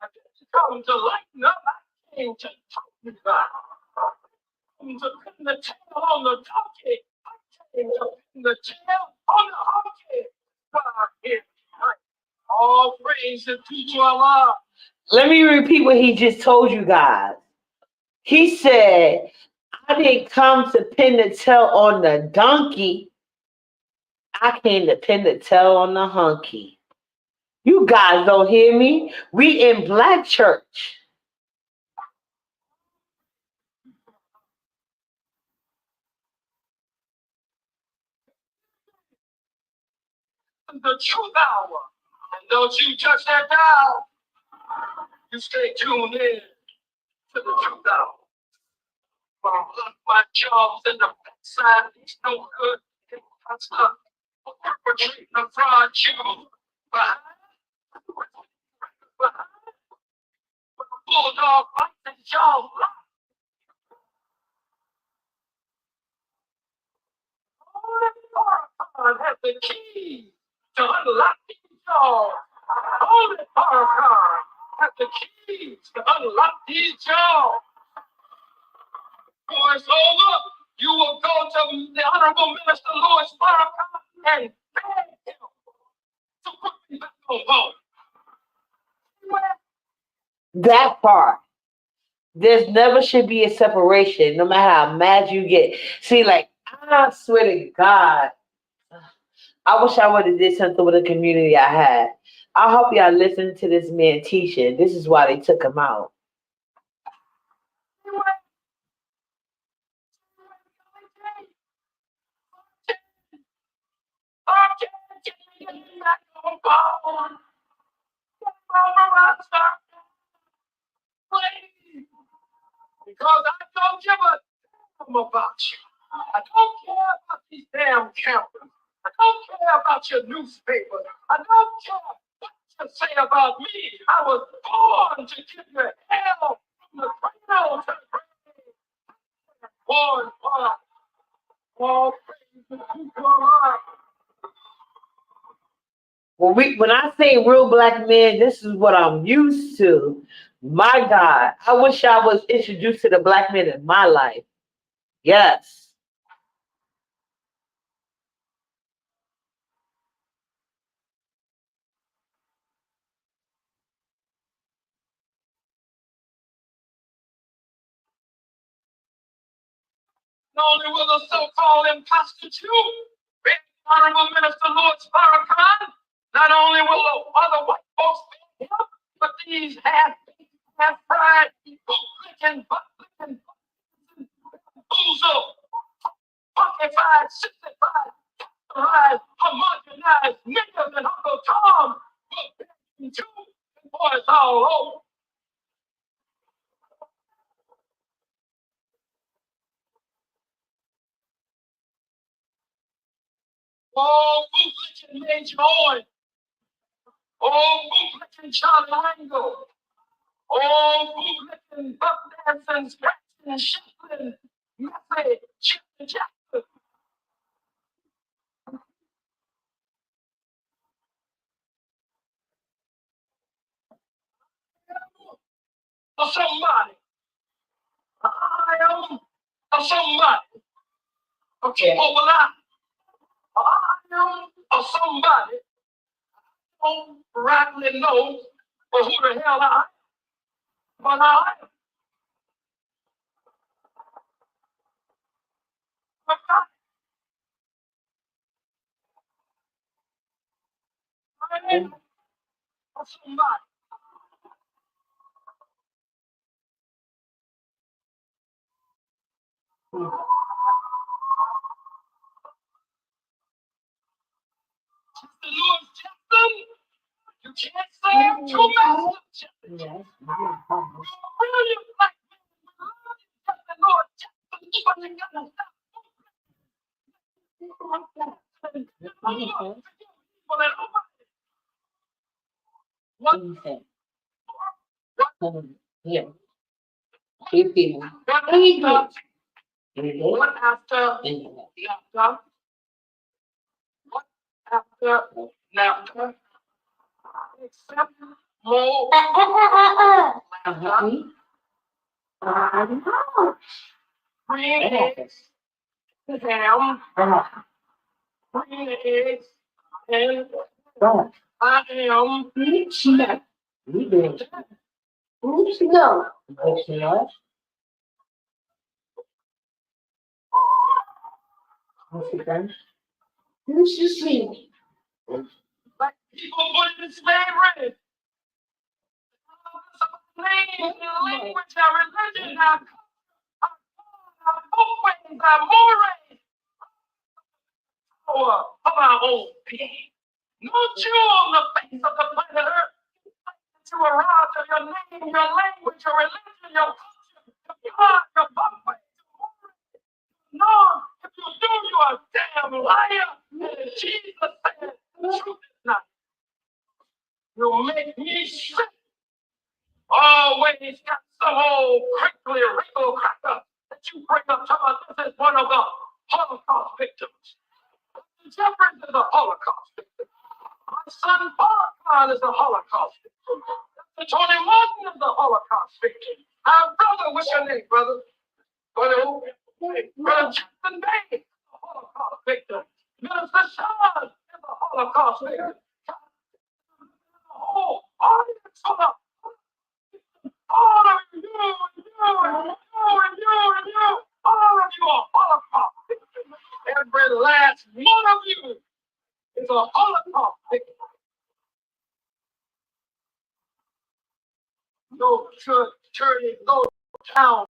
I didn't come to lighten up. I came to talk to you about. I came to pin the tail on the donkey. I came to pin the tail on the donkey. But I'm here tonight. All praise to Allah. Let me repeat what he just told you guys. He said, I didn't come to pin the tail on the donkey. I came to pin the tail on the hunky. You guys don't hear me? We in black church. The truth hour. And don't you touch that dial. You stay tuned in to the truth hour. My job's in the backside. It's no good. That's not perpetrating a fraud you. Behind bulldog bites and jaw. Only Farrakhan has the key to unlock these jaws. Only Farrakhan has the keys to unlock these jaws. Before it's over, you will go to the Honorable Minister Louis Farrakhan and beg him to put me back on board. That part. There's never should be a separation, no matter how mad you get. See, like, I swear to God, I wish I would have did something with the community I had. I hope y'all listen to this man teaching. This is why they took him out. Because I don't give a damn about you. I don't care about these damn cameras. I don't care about your newspaper. I don't care what you say about me. I was born to give you hell from the cradle to the grave. Born for all praise to God. When I say real black men, this is what I'm used to. My God, I wish I was introduced to the black men in my life. Yes. only will the so-called imposter Jew be Honorable Minister Louis Farrakhan, not only will the other white folks be him, but these half-fried, boot-licking, butt-licking, boozled, funkified, sissified, homogenized niggas and Uncle Tom will be Jew and boys all over. Oh, bootlicking Major Owen. Oh, bootlicking Charlie Rango. Oh, bootlicking Buck Dancing, Scratching, Shuffling, Messy, Chipping Jackson. Or somebody. I am or somebody. Okay. Oh, well, I am or somebody. Don't rightly know who the hell I am. But I am. But I am or somebody. The Lord Jackson, you can't say I'm too massive. Yes. Brilliant black man, the Lord Jackson, but you gotta stop. What do you think? Yeah. Keep people. What after laughter? What after laughter? Except more laughter. Green eggs, ham, green eggs, and I am snack. Oops, no. Oops, no. What's it then? Who's your sleep? Like people put in slavery. Language, our religion, our folkways, our mores, of our own people. No Jew on the face of the planet Earth to arouse of your name, your language, your religion, your culture, your God, your folkways, your mores. No, if you do, you are a damn liar. And Jesus said, the truth is not. You make me sick. Always got some old crinkly wrinkle cracker that you bring up to us. This is one of the Holocaust victims. Jeffries is a Holocaust victim. My son Farrakhan is a Holocaust victim. Tony Martin is a Holocaust victim. Our brother, what's your name, brother? Brother Jackson Bay is a Holocaust victim. Minister Sean is a Holocaust victim. Oh, audience full of all of you, all of you are Holocaust victims. Every last one of you is a Holocaust victim. No church, no town.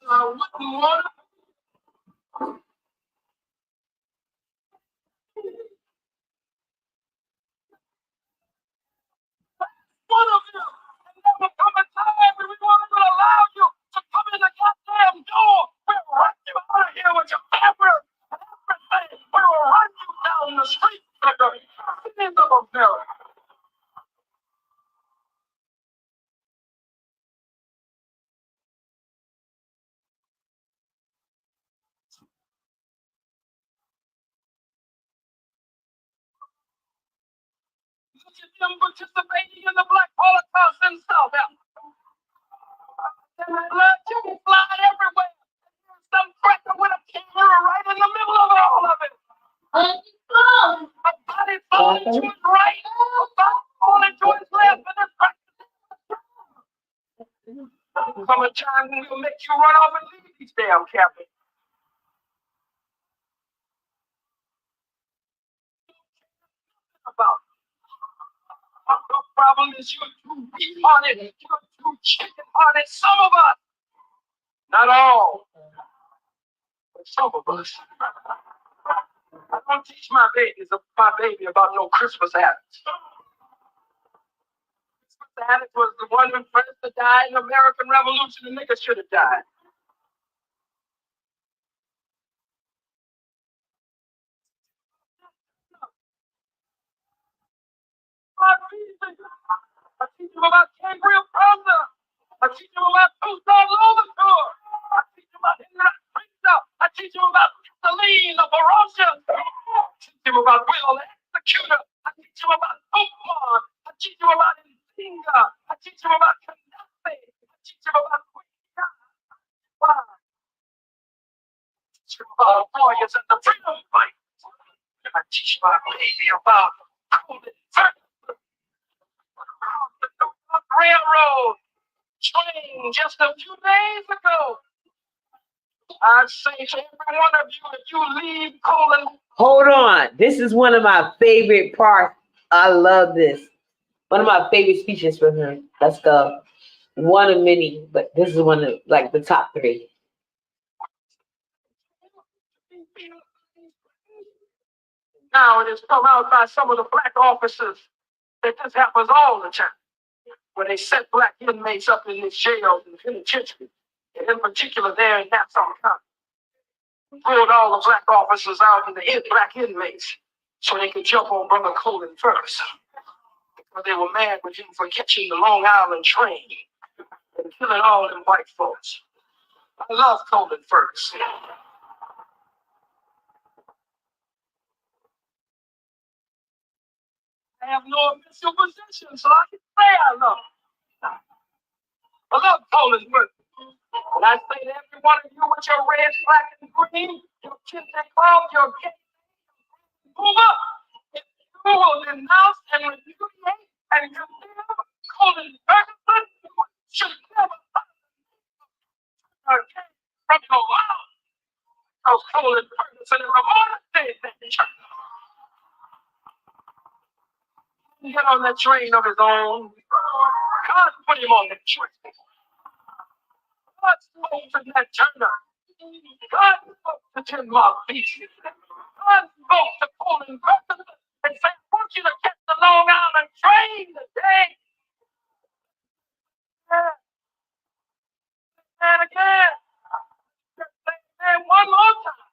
I wouldn't want one of you. And there will come a time when we won't even allow you to come in the goddamn door. We'll run you out of here with your camera and everything. We will run you down the street of the citizens of America. them participating in the Black Holocaust in South Africa. And the blood just flying everywhere. Some cracker with a camera right in the middle of all of it. A body falling to his right, a body falling to his left, and it's right. Come a time when we'll make you run off and leave these damn cabins. About the problem is you're too weak-hearted, you're too chicken-hearted. Some of us, not all, but some of us. I don't teach my baby about no Christmas habits. Christmas habits was the one who first to die in the American Revolution. The niggas should have died. I teach them about Gabriel Pronda. I teach them about Tucson Lovator. I teach them about Henry Prince. I teach them about Celine, the ferocious. I teach them about Will, the executor. I teach them about Oakmont. I teach them about Nzinga. I teach them about Kanafe. I teach them about Queen. I teach them about warriors and the freedom fight. I teach my baby about Colin Ferguson. The railroad train just a few days ago. I say to every one of you, if you leave Colin. Hold on. This is one of my favorite parts. I love this. One of my favorite speeches from him. Let's go. One of many, but this is one of like the top three. Now it has come out by some of the black officers that this happens all the time. When they set black inmates up in these jails and penitentiaries, and in particular there in Nassau County. Pulled all the black officers out and the black inmates so they could jump on Brother Colin first. Because they were mad with him for catching the Long Island train and killing all them white folks. I love Colin first. I have no official position, so I can say I love him. I love Colin's work. And I say to every one of you with your red, black, and green, your kidney club, your gay, move up. If you will denounce and repudiate and condemn Colin Ferguson, you should never from your mouth. Because Colin Ferguson and Ramona did that church. He get on that train of his own. God put him on that train. God spoke to Nat Turner. God spoke to Tim Beasley. God spoke to Colin Ferguson and said, I want you to catch the Long Island train today. And again. And one more time.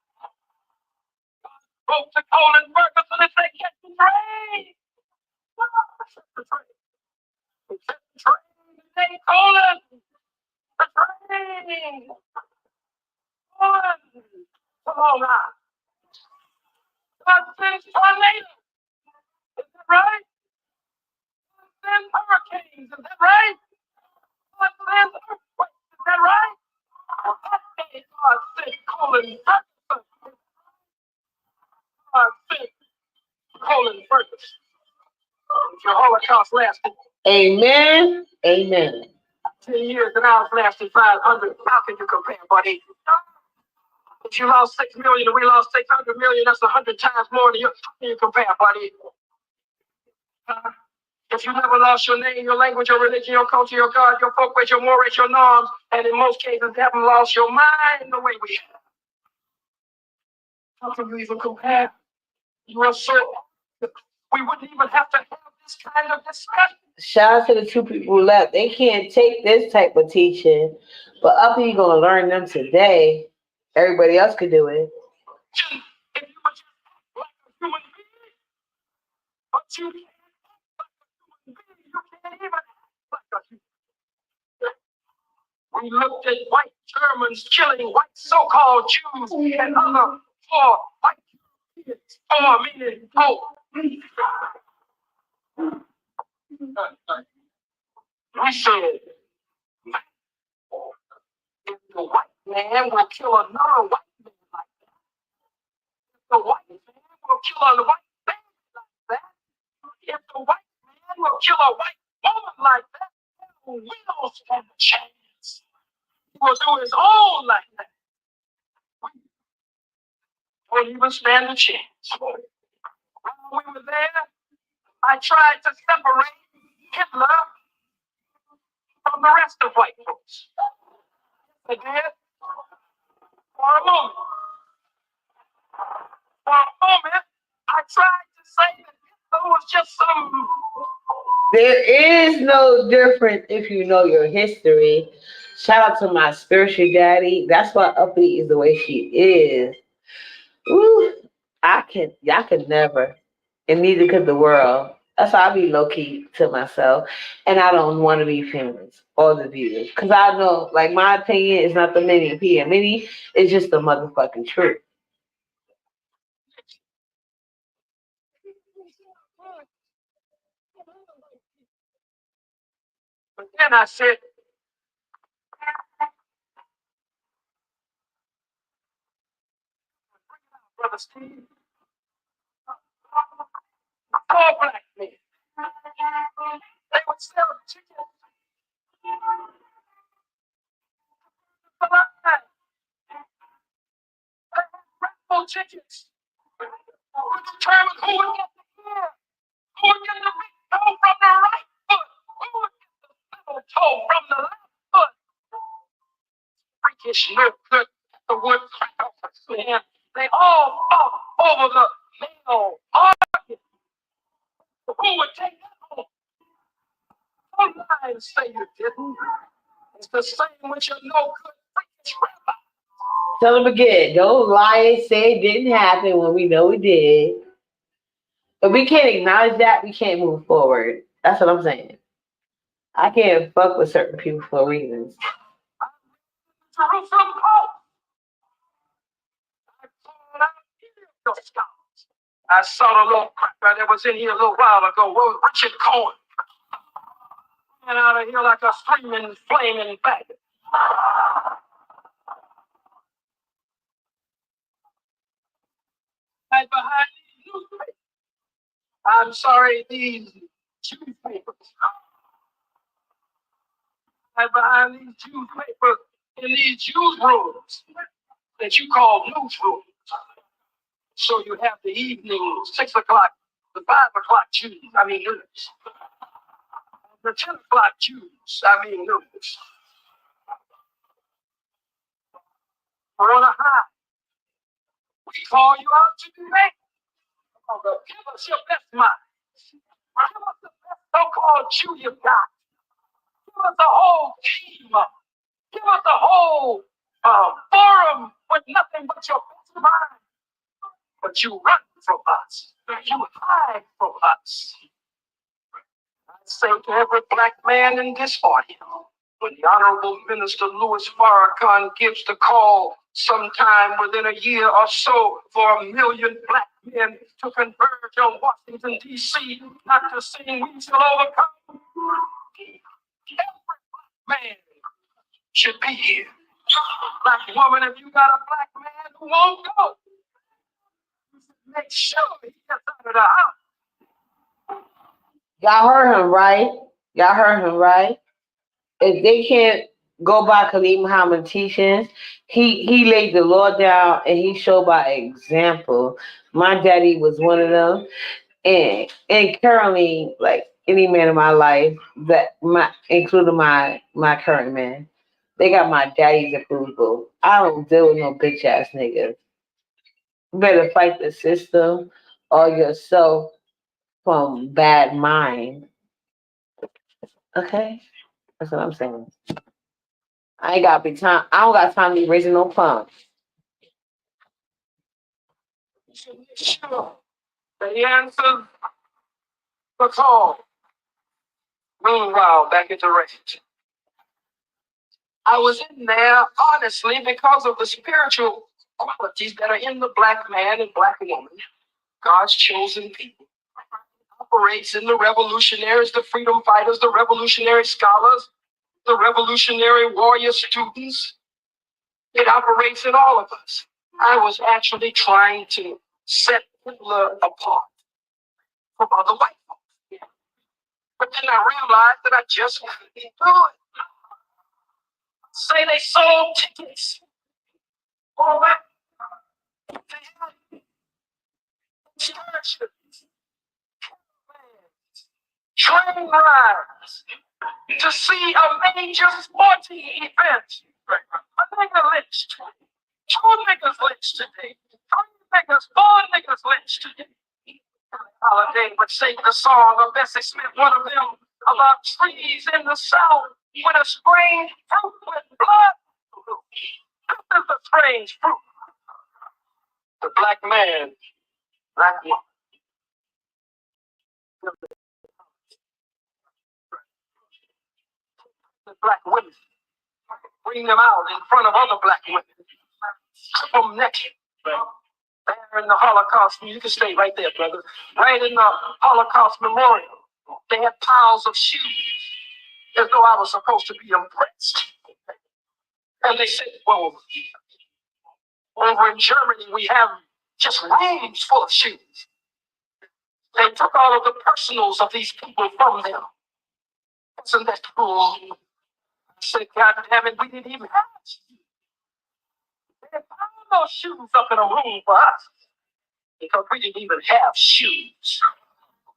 God spoke to Colin Ferguson and said, catch the train. The train. The train today, Colin. The train. One. To Long Island. God sends tornadoes. Is that right? God sends hurricanes. Is that right? God sends earthquakes. Is that right? Well, that day God sent Colin Ferguson. God sent Colin Ferguson. If your Holocaust lasted. Amen. Amen. 10 years and ours lasted 500. How can you compare, buddy? If you lost 6 million and we lost 600 million, that's 100 times more than you. How can you compare, buddy? If you never lost your name, your language, your religion, your culture, your God, your folk ways, your mores, your norms, and in most cases haven't lost your mind the way we have. How can you even compare? You are so. We wouldn't even have to have this kind of discussion. Shout out to the two people who left. They can't take this type of teaching, but up here you're gonna learn them today. Everybody else could do it. If you were just like a human being, but you can't act like a human being, you can't even act like a human being. We looked at white Germans killing white so-called Jews and other poor white kids, poor meaning poor. We said, if the white man will kill another white man like that, the white man will kill a white man like that, if the white man will kill a white woman like that, we don't stand a chance. He will do his own like that. Won't even stand a chance. While we were there, I tried to separate Hitler from the rest of white folks. I did for a moment. For a moment, I tried to say that Hitler was just some. There is no difference if you know your history. Shout out to my spiritual daddy. That's why Uppy is the way she is. Ooh, y'all could never, and neither could the world. That's why I be low key to myself, and I don't want to be famous or the viewers, cause I know, like, my opinion is not the many opinion. Many is just the motherfucking truth. But then I said, Brother Steve, all black men, they would sell tickets for life. Raffle tickets would determine who would get the ear, who would get the big toe from the right foot, who would get the little toe from the left foot. Freakish no good the wood crackers, man. They all fought over the male organ. Who would take that home? Don't lie and say you didn't. It's the same with your no good freakish rabbi. Tell them again. Don't lie and say it didn't happen when we know it did. But we can't acknowledge that. We can't move forward. That's what I'm saying. I can't fuck with certain people for reasons. Jerusalem Post. I pulled out your scouts. I saw the little cracker that was in here a little while ago. Well, Richard Cohen. And out of here like a screaming, flaming faggot. Right behind these newspapers. I'm sorry, these newspapers. Right behind these newspapers in these newsrooms that you call newsrooms. So you have the evening 6 o'clock, the 5 o'clock news. The 10 o'clock news. We're on a high. We call you out to debate. Give us your best mind. Give us the best so-called Jew you got. Give us a whole team. Give us a whole forum with nothing but your best mind. But you run from us. You hide from us. I say to every black man in this audience, when the Honorable Minister Louis Farrakhan gives the call sometime within a year or so for 1 million black men to converge on Washington, D.C., not to sing We Shall Overcome, every black man should be here. Black woman, if you got a black man who won't go, make sure he gets out of the house. Y'all heard him, right? Y'all heard him, right? If they can't go by Khalid Muhammad teachings, he laid the law down and he showed by example. My daddy was one of them, and currently, like any man in my life, that my including my current man, they got my daddy's approval. I don't deal with no bitch ass niggas. You better fight the system or yourself from bad mind. Okay, that's what I'm saying. I ain't got big time. I don't got time to be raising no pump. You should make sure that he answers the call. Meanwhile, back at the ranch, I was in there honestly because of the spiritual qualities that are in the black man and black woman, God's chosen people. operates in the revolutionaries, the freedom fighters, the revolutionary scholars, the revolutionary warrior students. It operates in all of us. I was actually trying to set Hitler apart from other white folks. But then I realized that I just couldn't do it. Say they sold tickets. All that. They had excursions, train rides to see a major sporting event. A nigga lynched. Two niggas lynched today. Three niggas, four niggas lynched today. Holiday would sing the song of Bessie Smith, one of them, about trees in the south with a strange fruit with blood. This is a strange fruit. The black man, black woman. The black women. Bring them out in front of other black women. Strip them naked. There in the Holocaust, you can stay right there, brother. Right in the Holocaust Memorial, they had piles of shoes, as though I was supposed to be impressed. And they said, well, over in Germany, we have just rooms full of shoes. They took all of the personals of these people from them. Isn't that cool? I said, God damn it, we didn't even have shoes. They had all those shoes up in a room for us because we didn't even have shoes.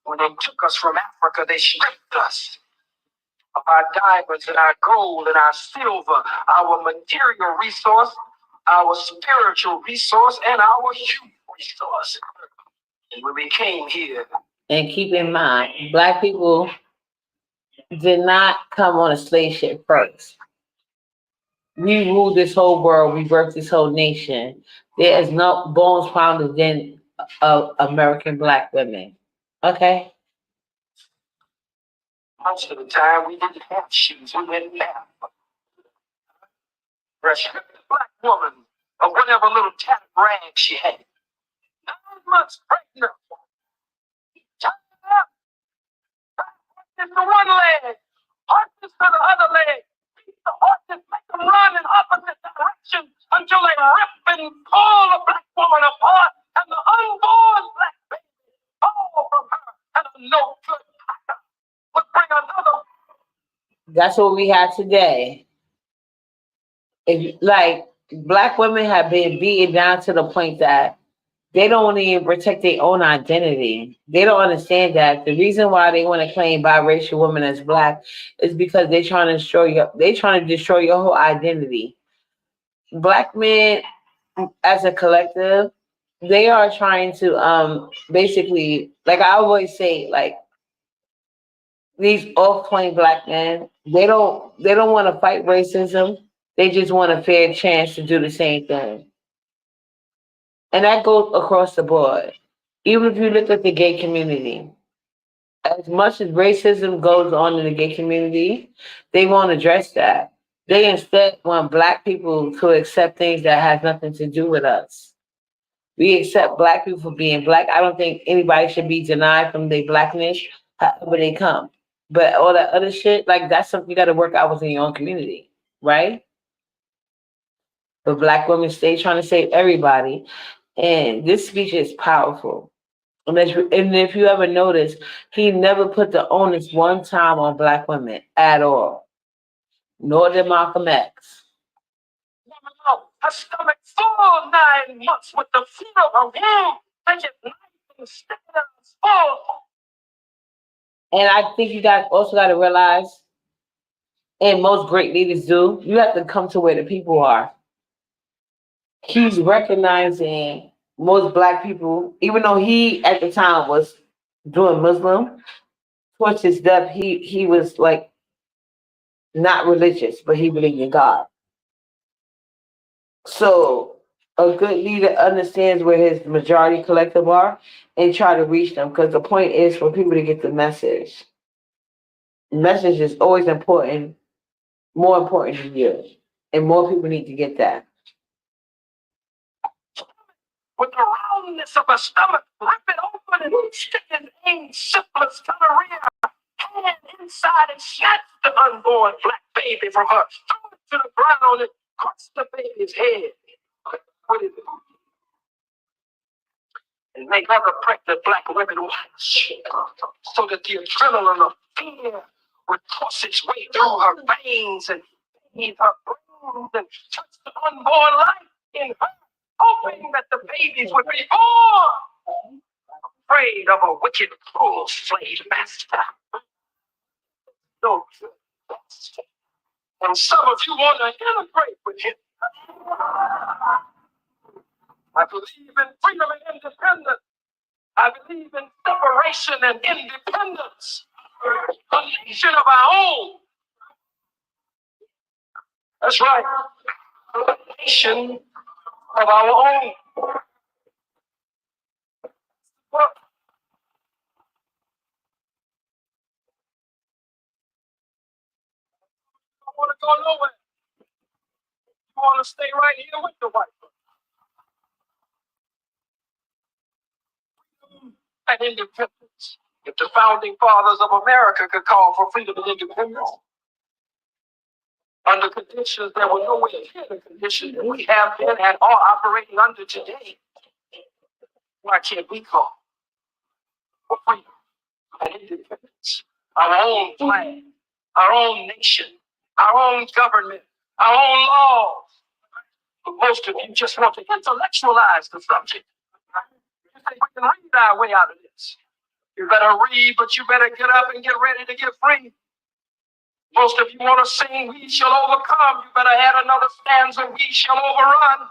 When they took us from Africa, they stripped us of our diamonds and our gold and our silver, our material resource, our spiritual resource, and our human resource. And when we came here. And keep in mind, black people did not come on a slave ship first. We ruled this whole world. We birthed this whole nation. There is no bones found in of American black women. Okay? Most of the time, we didn't have shoes. We went barefoot. Respect the black woman or whatever little tattered rag she had. 9 months pregnant. Tied up. Horses to one leg. Horses to the other leg. The horses make them run in opposite directions until they rip and pull the black woman apart, and the unborn black baby fall from her, and a no good packer would bring another. That's what we have today. If like black women have been beaten down to the point that they don't even protect their own identity. They don't understand that the reason why they want to claim biracial women as black is because they're trying to destroy your whole identity. Black men as a collective, they are trying to basically, like I always say, like these off-point black men, they don't want to fight racism. They just want a fair chance to do the same thing. And that goes across the board. Even if you look at the gay community, as much as racism goes on in the gay community, they won't address that. They instead want black people to accept things that has nothing to do with us. We accept black people for being black. I don't think anybody should be denied from their blackness, however they come. But all that other shit, like that's something you got to work out within your own community, right? But black women stay trying to save everybody. And this speech is powerful. And if you ever notice, he never put the onus one time on black women at all. Nor did Malcolm X. Her stomach full 9 months with the feet of her womb. They just nice and stick it in full. And I think you guys also got to realize, and most great leaders do, you have to come to where the people are. He's recognizing most black people, even though he at the time was doing Muslim, towards his death, he was like not religious, but he believed in God. So a good leader understands where his majority collective are and try to reach them because the point is for people to get the message. Message is always important, more important than you. And more people need to get that. With the round fullness of her stomach, rip it open and stick his aim syphilis gonorrhea hand inside and snatch the unborn black baby from her, throw it to the ground and crush the baby's head with his boot and make other pregnant black women watch so that the adrenaline of fear would force its way through her veins and feed her brains and touch the unborn life in her, hoping that the babies would be born, afraid of a wicked, cruel slave master. No, and some of you want to integrate with him. I believe in freedom and independence. I believe in separation and independence. A nation of our own. That's right. A nation of our own. Well, I don't want to go nowhere. You want to stay right here with the white man. And independence. If the founding fathers of America could call for freedom and independence, under conditions that were nowhere near the conditions that we have been and are operating under today, why can't we call for freedom and independence? Our own flag, our own nation, our own government, our own laws. But most of you just want to intellectualize the subject. You think we can read our way out of this. You better read, but you better get up and get ready to get free. Most of you want to sing, we shall overcome. You better add another stanza, we shall overrun.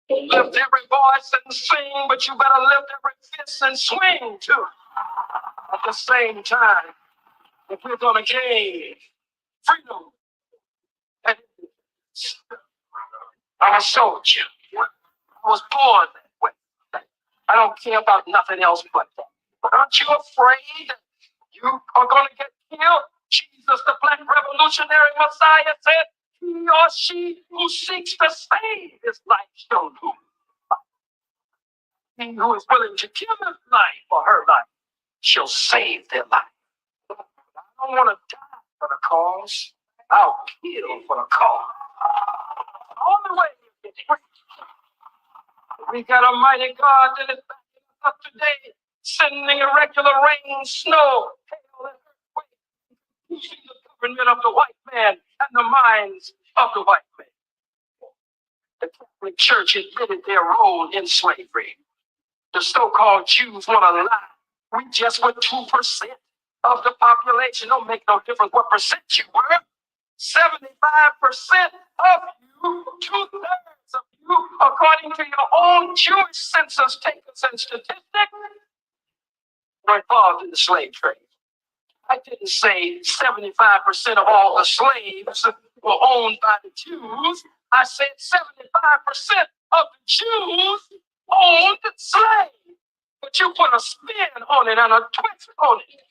Lift every voice and sing, but you better lift every fist and swing too. At the same time, if we're going to gain freedom and I'm a soldier. I was born that way. I don't care about nothing else but that. But aren't you afraid that you are going to get killed? Jesus, the black revolutionary Messiah, said, he or she who seeks to save his life shall lose. He who is willing to give his life for her life shall save their life. I don't want to die for the cause. I'll kill for the cause. The only way you get free. We got a mighty God that is backing us up today, sending irregular rain, snow, hail, and earthquake, using the government of the white man and the minds of the white man. The Catholic Church admitted their role in slavery. The so-called Jews want to lie. We just were 2% of the population. Don't make no difference what percent you were. 75% of you, 2/3 of you, according to your own Jewish census takers and statistics, were involved in the slave trade. I didn't say 75% of all the slaves were owned by the Jews. I said 75% of the Jews owned slaves. But you put a spin on it and a twist on it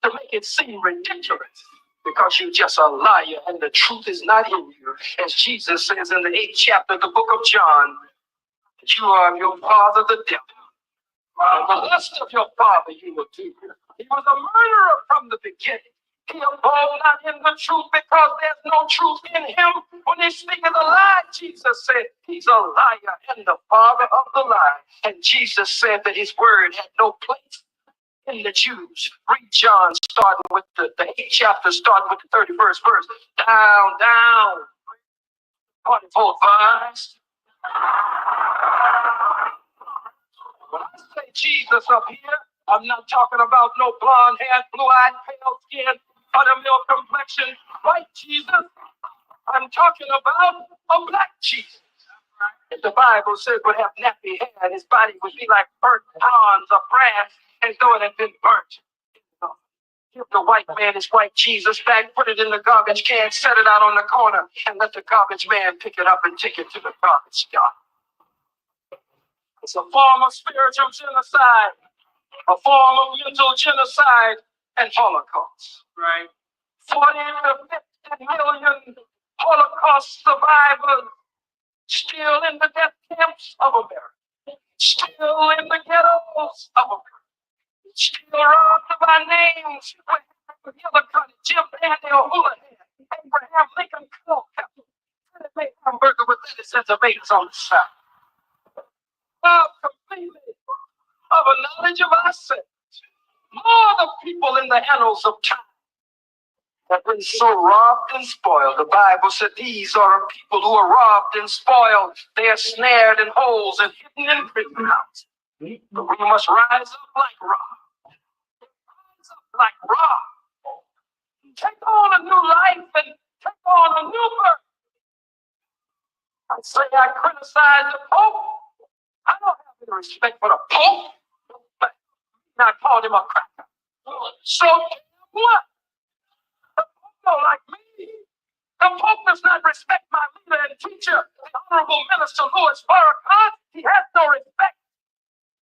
to make it seem ridiculous because you're just a liar and the truth is not in you. As Jesus says in the 8th chapter of the book of John, that you are of your father the devil. And the lust of your father you will do. He was a murderer from the beginning. He abode not in the truth because there's no truth in him. When he speaketh a lie, Jesus said, he's a liar and the father of the lie. And Jesus said that his word had no place in the Jews. Read John starting with the 8th chapter, starting with the 31st verse. Down, 44th verse. When I say Jesus up here, I'm not talking about no blonde hair, blue-eyed, pale skin, buttermilk complexion, white Jesus. I'm talking about a black Jesus. If the Bible says would have nappy hair and his body would be like burnt bronze or brass as though it had been burnt. Give the white man his white Jesus back, put it in the garbage can, set it out on the corner, and let the garbage man pick it up and take it to the garbage dump. It's a form of spiritual genocide, a form of mental genocide and Holocaust. Right. 40 to 50 million Holocaust survivors still in the death camps of America. Still in the ghettos of America. Still robbed of our names. McGillicuddy, Jim Dandy O'Houlihan, Abraham Lincoln Culpepper, made hamburger with lettuce and tomatoes on the side. Completely of a knowledge of ourselves. More the people in the annals of time have been so robbed and spoiled. The Bible said these are people who are robbed and spoiled. They are snared in holes and hidden in prison houses. But we must rise up like Rob. Rise up like Rob. Take on a new life and take on a new birth. I say I criticize the Pope. I don't have any respect for the Pope. But I called him a cracker. So what? The Pope don't like me. The Pope does not respect my leader and teacher, the Honorable Minister Louis Farrakhan. He has no respect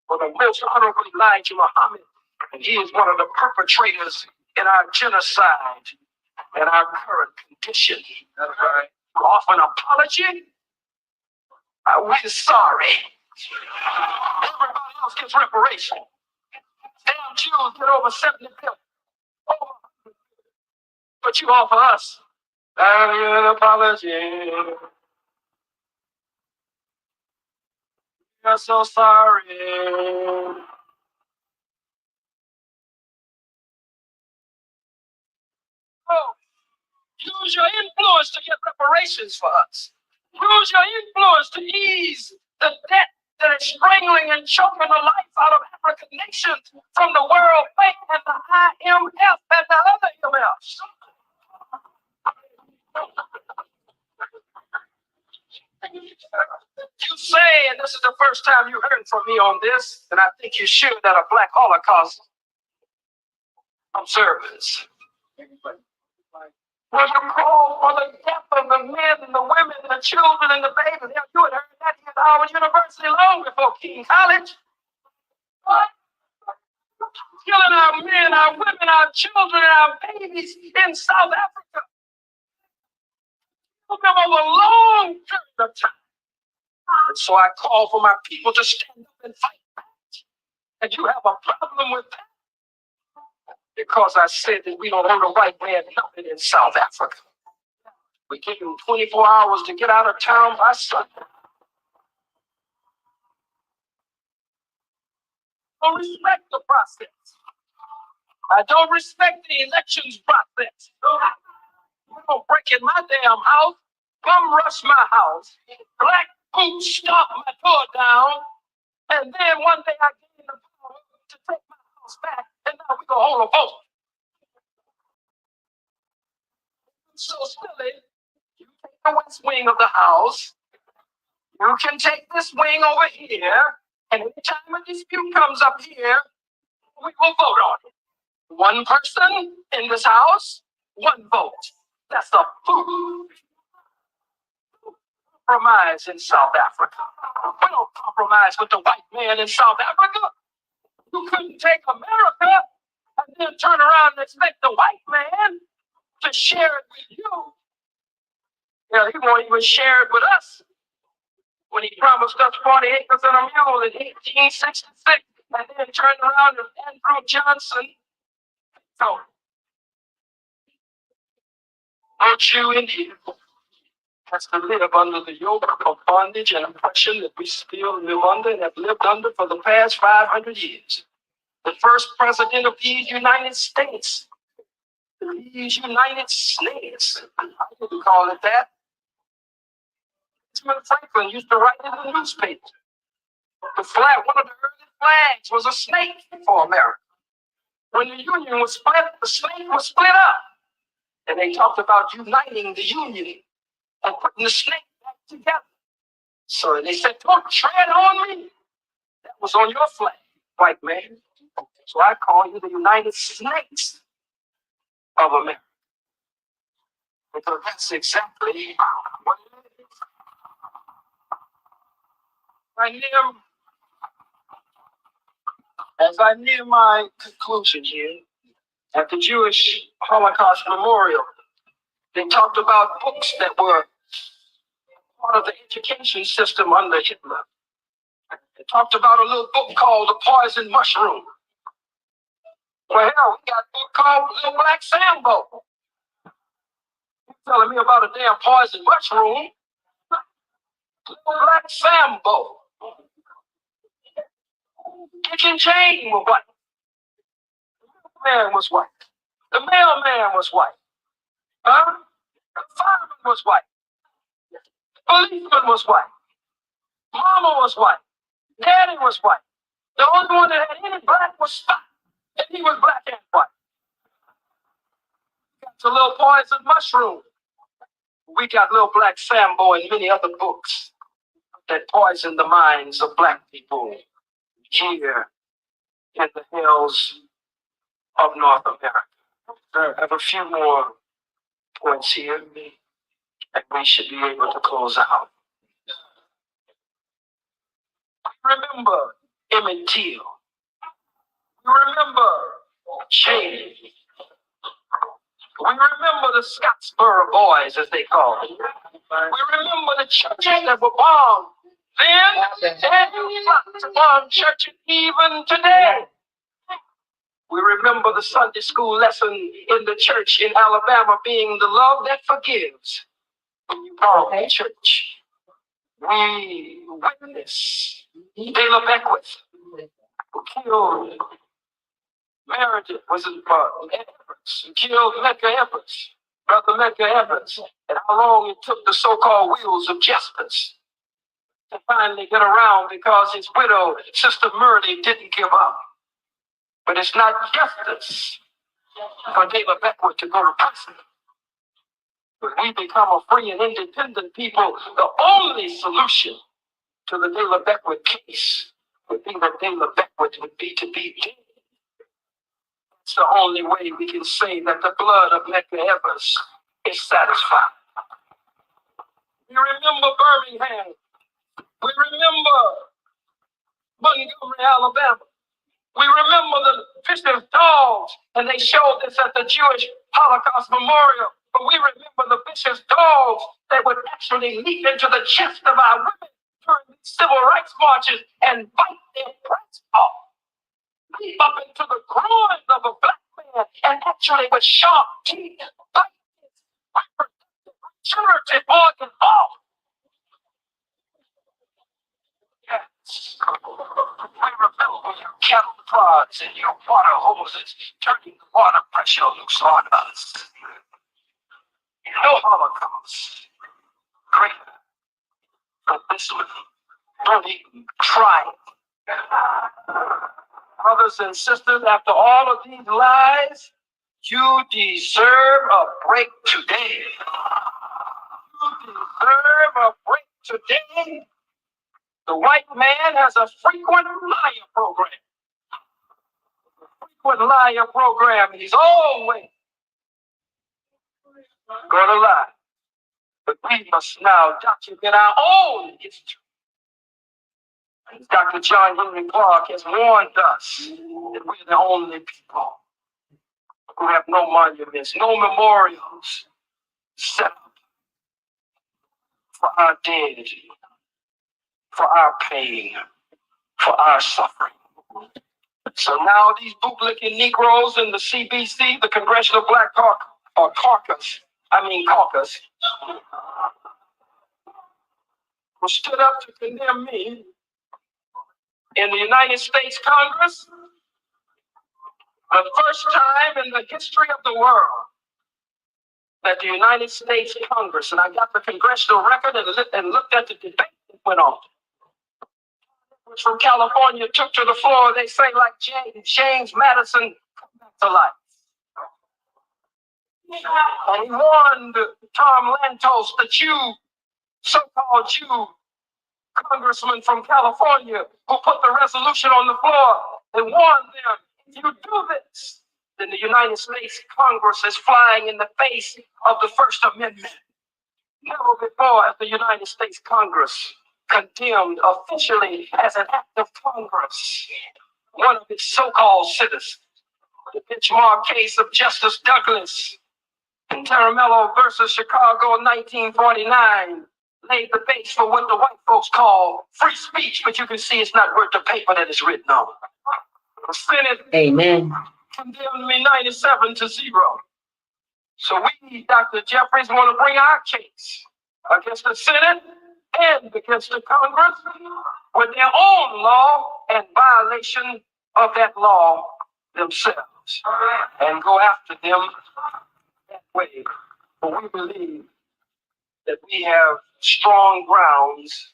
for the most Honorable Elijah Muhammad. And he is one of the perpetrators in our genocide and our current condition. We offer an apology. We're sorry. Everybody else gets reparation. Damn Jews get over 70 billion. But you offer us an apology. We're so sorry. Oh, use your influence to get reparations for us. Use your influence to ease the debt that is strangling and choking the life out of African nations from the World Bank and the IMF and the other MFs. You say, and this is the first time you heard from me on this, and I think you should, that a Black Holocaust observers was a call for the death of the men and the women and the children and the babies. Now, you had heard that in Howard University long before King College. What? Killing our men, our women, our children, and our babies in South Africa. Took them over a long period of time. And so I call for my people to stand up and fight back. And you have a problem with that? Because I said that we don't owe the white man nothing in South Africa. We give him 24 hours to get out of town by Sunday. I don't respect the process. I don't respect the elections process. You don't break in my damn house, come rush my house, black boots stomp my door down, and then one day I get in the power to take my house back, and now we go hold a vote. So silly, you take the west wing of the house, you can take this wing over here, and anytime a dispute comes up here, we will vote on it. One person in this house, one vote. That's a food compromise in South Africa. We don't compromise with the white man in South Africa. You couldn't take America and then turn around and expect the white man to share it with you. Yeah, he won't even share it with us. When he promised us 40 acres and a mule in 1866, and then turned around and Andrew Johnson. So, don't you Indian has to live under the yoke of bondage and oppression that we still live under and have lived under for the past 500 years. The first president of these United States, I didn't call it that. Benjamin Franklin used to write in the newspaper. The flag, one of the early flags was a snake for America. When the Union was split, the snake was split up. And they talked about uniting the Union and putting the snake back together. So they said, don't tread on me. That was on your flag, white man. So I call you the United Snakes of America. Because that's exactly what it is. As I near my conclusion here, at the Jewish Holocaust Memorial, they talked about books that were part of the education system under Hitler. It talked about a little book called The Poison Mushroom. Well, hell, we got a book called Little Black Sambo. You telling me about a damn poison mushroom? Little Black Sambo. Kitchen Jane was white. The man was white. The mailman was white. Huh? The fireman was white. The policeman was white. Mama was white. Daddy was white. The only one that had any black was Spot. And he was black and white. It's a little poison mushroom. We got Little Black Sambo and many other books that poison the minds of black people here in the hills of North America. I have a few more points here, and we should be able to close out. Remember Emmett Till. We remember Cheney. We remember the Scottsboro Boys, as they call it. We remember the churches that were bombed then, and lots of bomb churches even today. We remember the Sunday school lesson in the church in Alabama being the love that forgives when you call to church. We witness Taylor Beckwith, who killed Meredith, Evans, who killed Medgar Evans, Brother Medgar Evans, and how long it took the so-called wheels of justice to finally get around because his widow, Sister Murray, didn't give up. But it's not justice for David Beckwith to go to prison. When we become a free and independent people, the only solution to the David Beckwith case would be that David Beckwith would be to be dead. It's the only way we can say that the blood of Medgar Evers is satisfied. We remember Birmingham. We remember Montgomery, Alabama. We remember the vicious dogs, and they showed this at the Jewish Holocaust Memorial. But we remember the vicious dogs that would actually leap into the chest of our women during these civil rights marches and bite their breasts off. Leap up into the groins of a black man and actually with sharp teeth bite his regenerative organ off. Yes. We remember your cattle prods and your water hoses turning the water pressure loose on us. No Holocaust greater than this one. Don't even try it. Brothers and sisters, after all of these lies, you deserve a break today. You deserve a break today. The white man has a frequent liar program. Frequent liar program. He's always going to lie. But we must now document our own history. Dr. John Henry Clark has warned us that we're the only people who have no monuments, no memorials set up for our dead, for our pain, for our suffering. So now these bootlicking Negroes in the CBC, the Congressional Black Caucus, who stood up to condemn me in the United States Congress, the first time in the history of the world that the United States Congress, and I got the congressional record and looked at the debate that went on, which from California took to the floor, they say like James Madison come back to life. And he warned Tom Lantos, the Jew, so-called Jew congressman from California, who put the resolution on the floor and warned them, if you do this, then the United States Congress is flying in the face of the First Amendment. Never before has the United States Congress condemned officially as an act of Congress one of its so-called citizens. The benchmark case of Justice Douglas in Taramello versus Chicago in 1949 laid the base for what the white folks call free speech, but you can see it's not worth the paper that it's written on. The Senate Amen. condemned me 97-0. So we, Dr. Jeffries, want to bring our case against the Senate and against the Congress with their own law and violation of that law themselves, and go after them that way. But we believe that we have strong grounds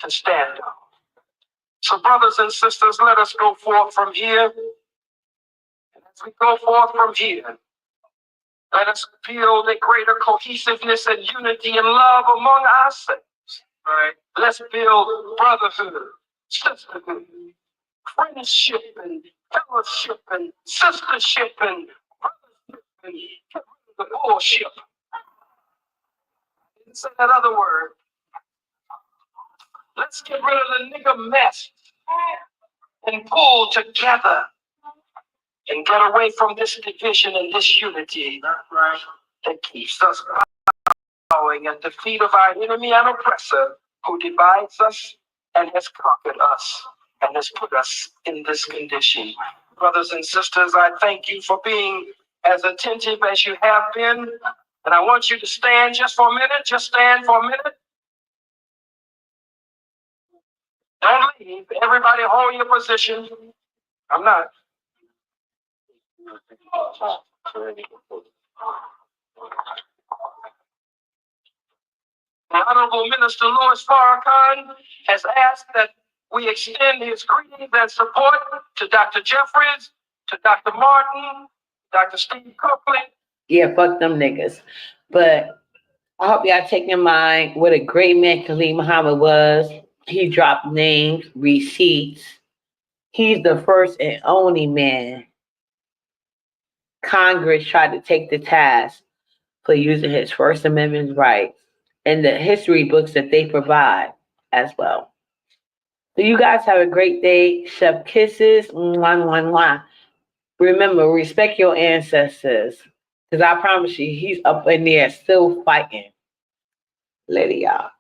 to stand on. So, brothers and sisters, let us go forth from here. And as we go forth from here, let us build a greater cohesiveness and unity and love among ourselves. Right? Let's build brotherhood, sisterhood, friendship and fellowship and sistership and brothership and get rid of the bullshit. I didn't say that other word. Let's get rid of the nigger mess and pull together and get away from this division and this unity that keeps us bowing at the feet of our enemy and oppressor who divides us and has conquered us and has put us in this condition. Brothers and sisters, I thank you for being as attentive as you have been. And I want you to stand just for a minute. Just stand for a minute. Don't leave. Everybody hold your position. I'm not. The Honorable Minister Louis Farrakhan has asked that we extend his greetings and support to Dr. Jeffries, to Dr. Martin, Dr. Steve Copley. Yeah, fuck them niggas. But I hope y'all take in mind what a great man Khalid Muhammad was. He dropped names, receipts. He's the first and only man Congress tried to take the task for using his First Amendment rights and the history books that they provide as well. So you guys have a great day. Chef kisses. Mwah, mwah, mwah. Remember, respect your ancestors. Because I promise you, he's up in there still fighting. Later, y'all.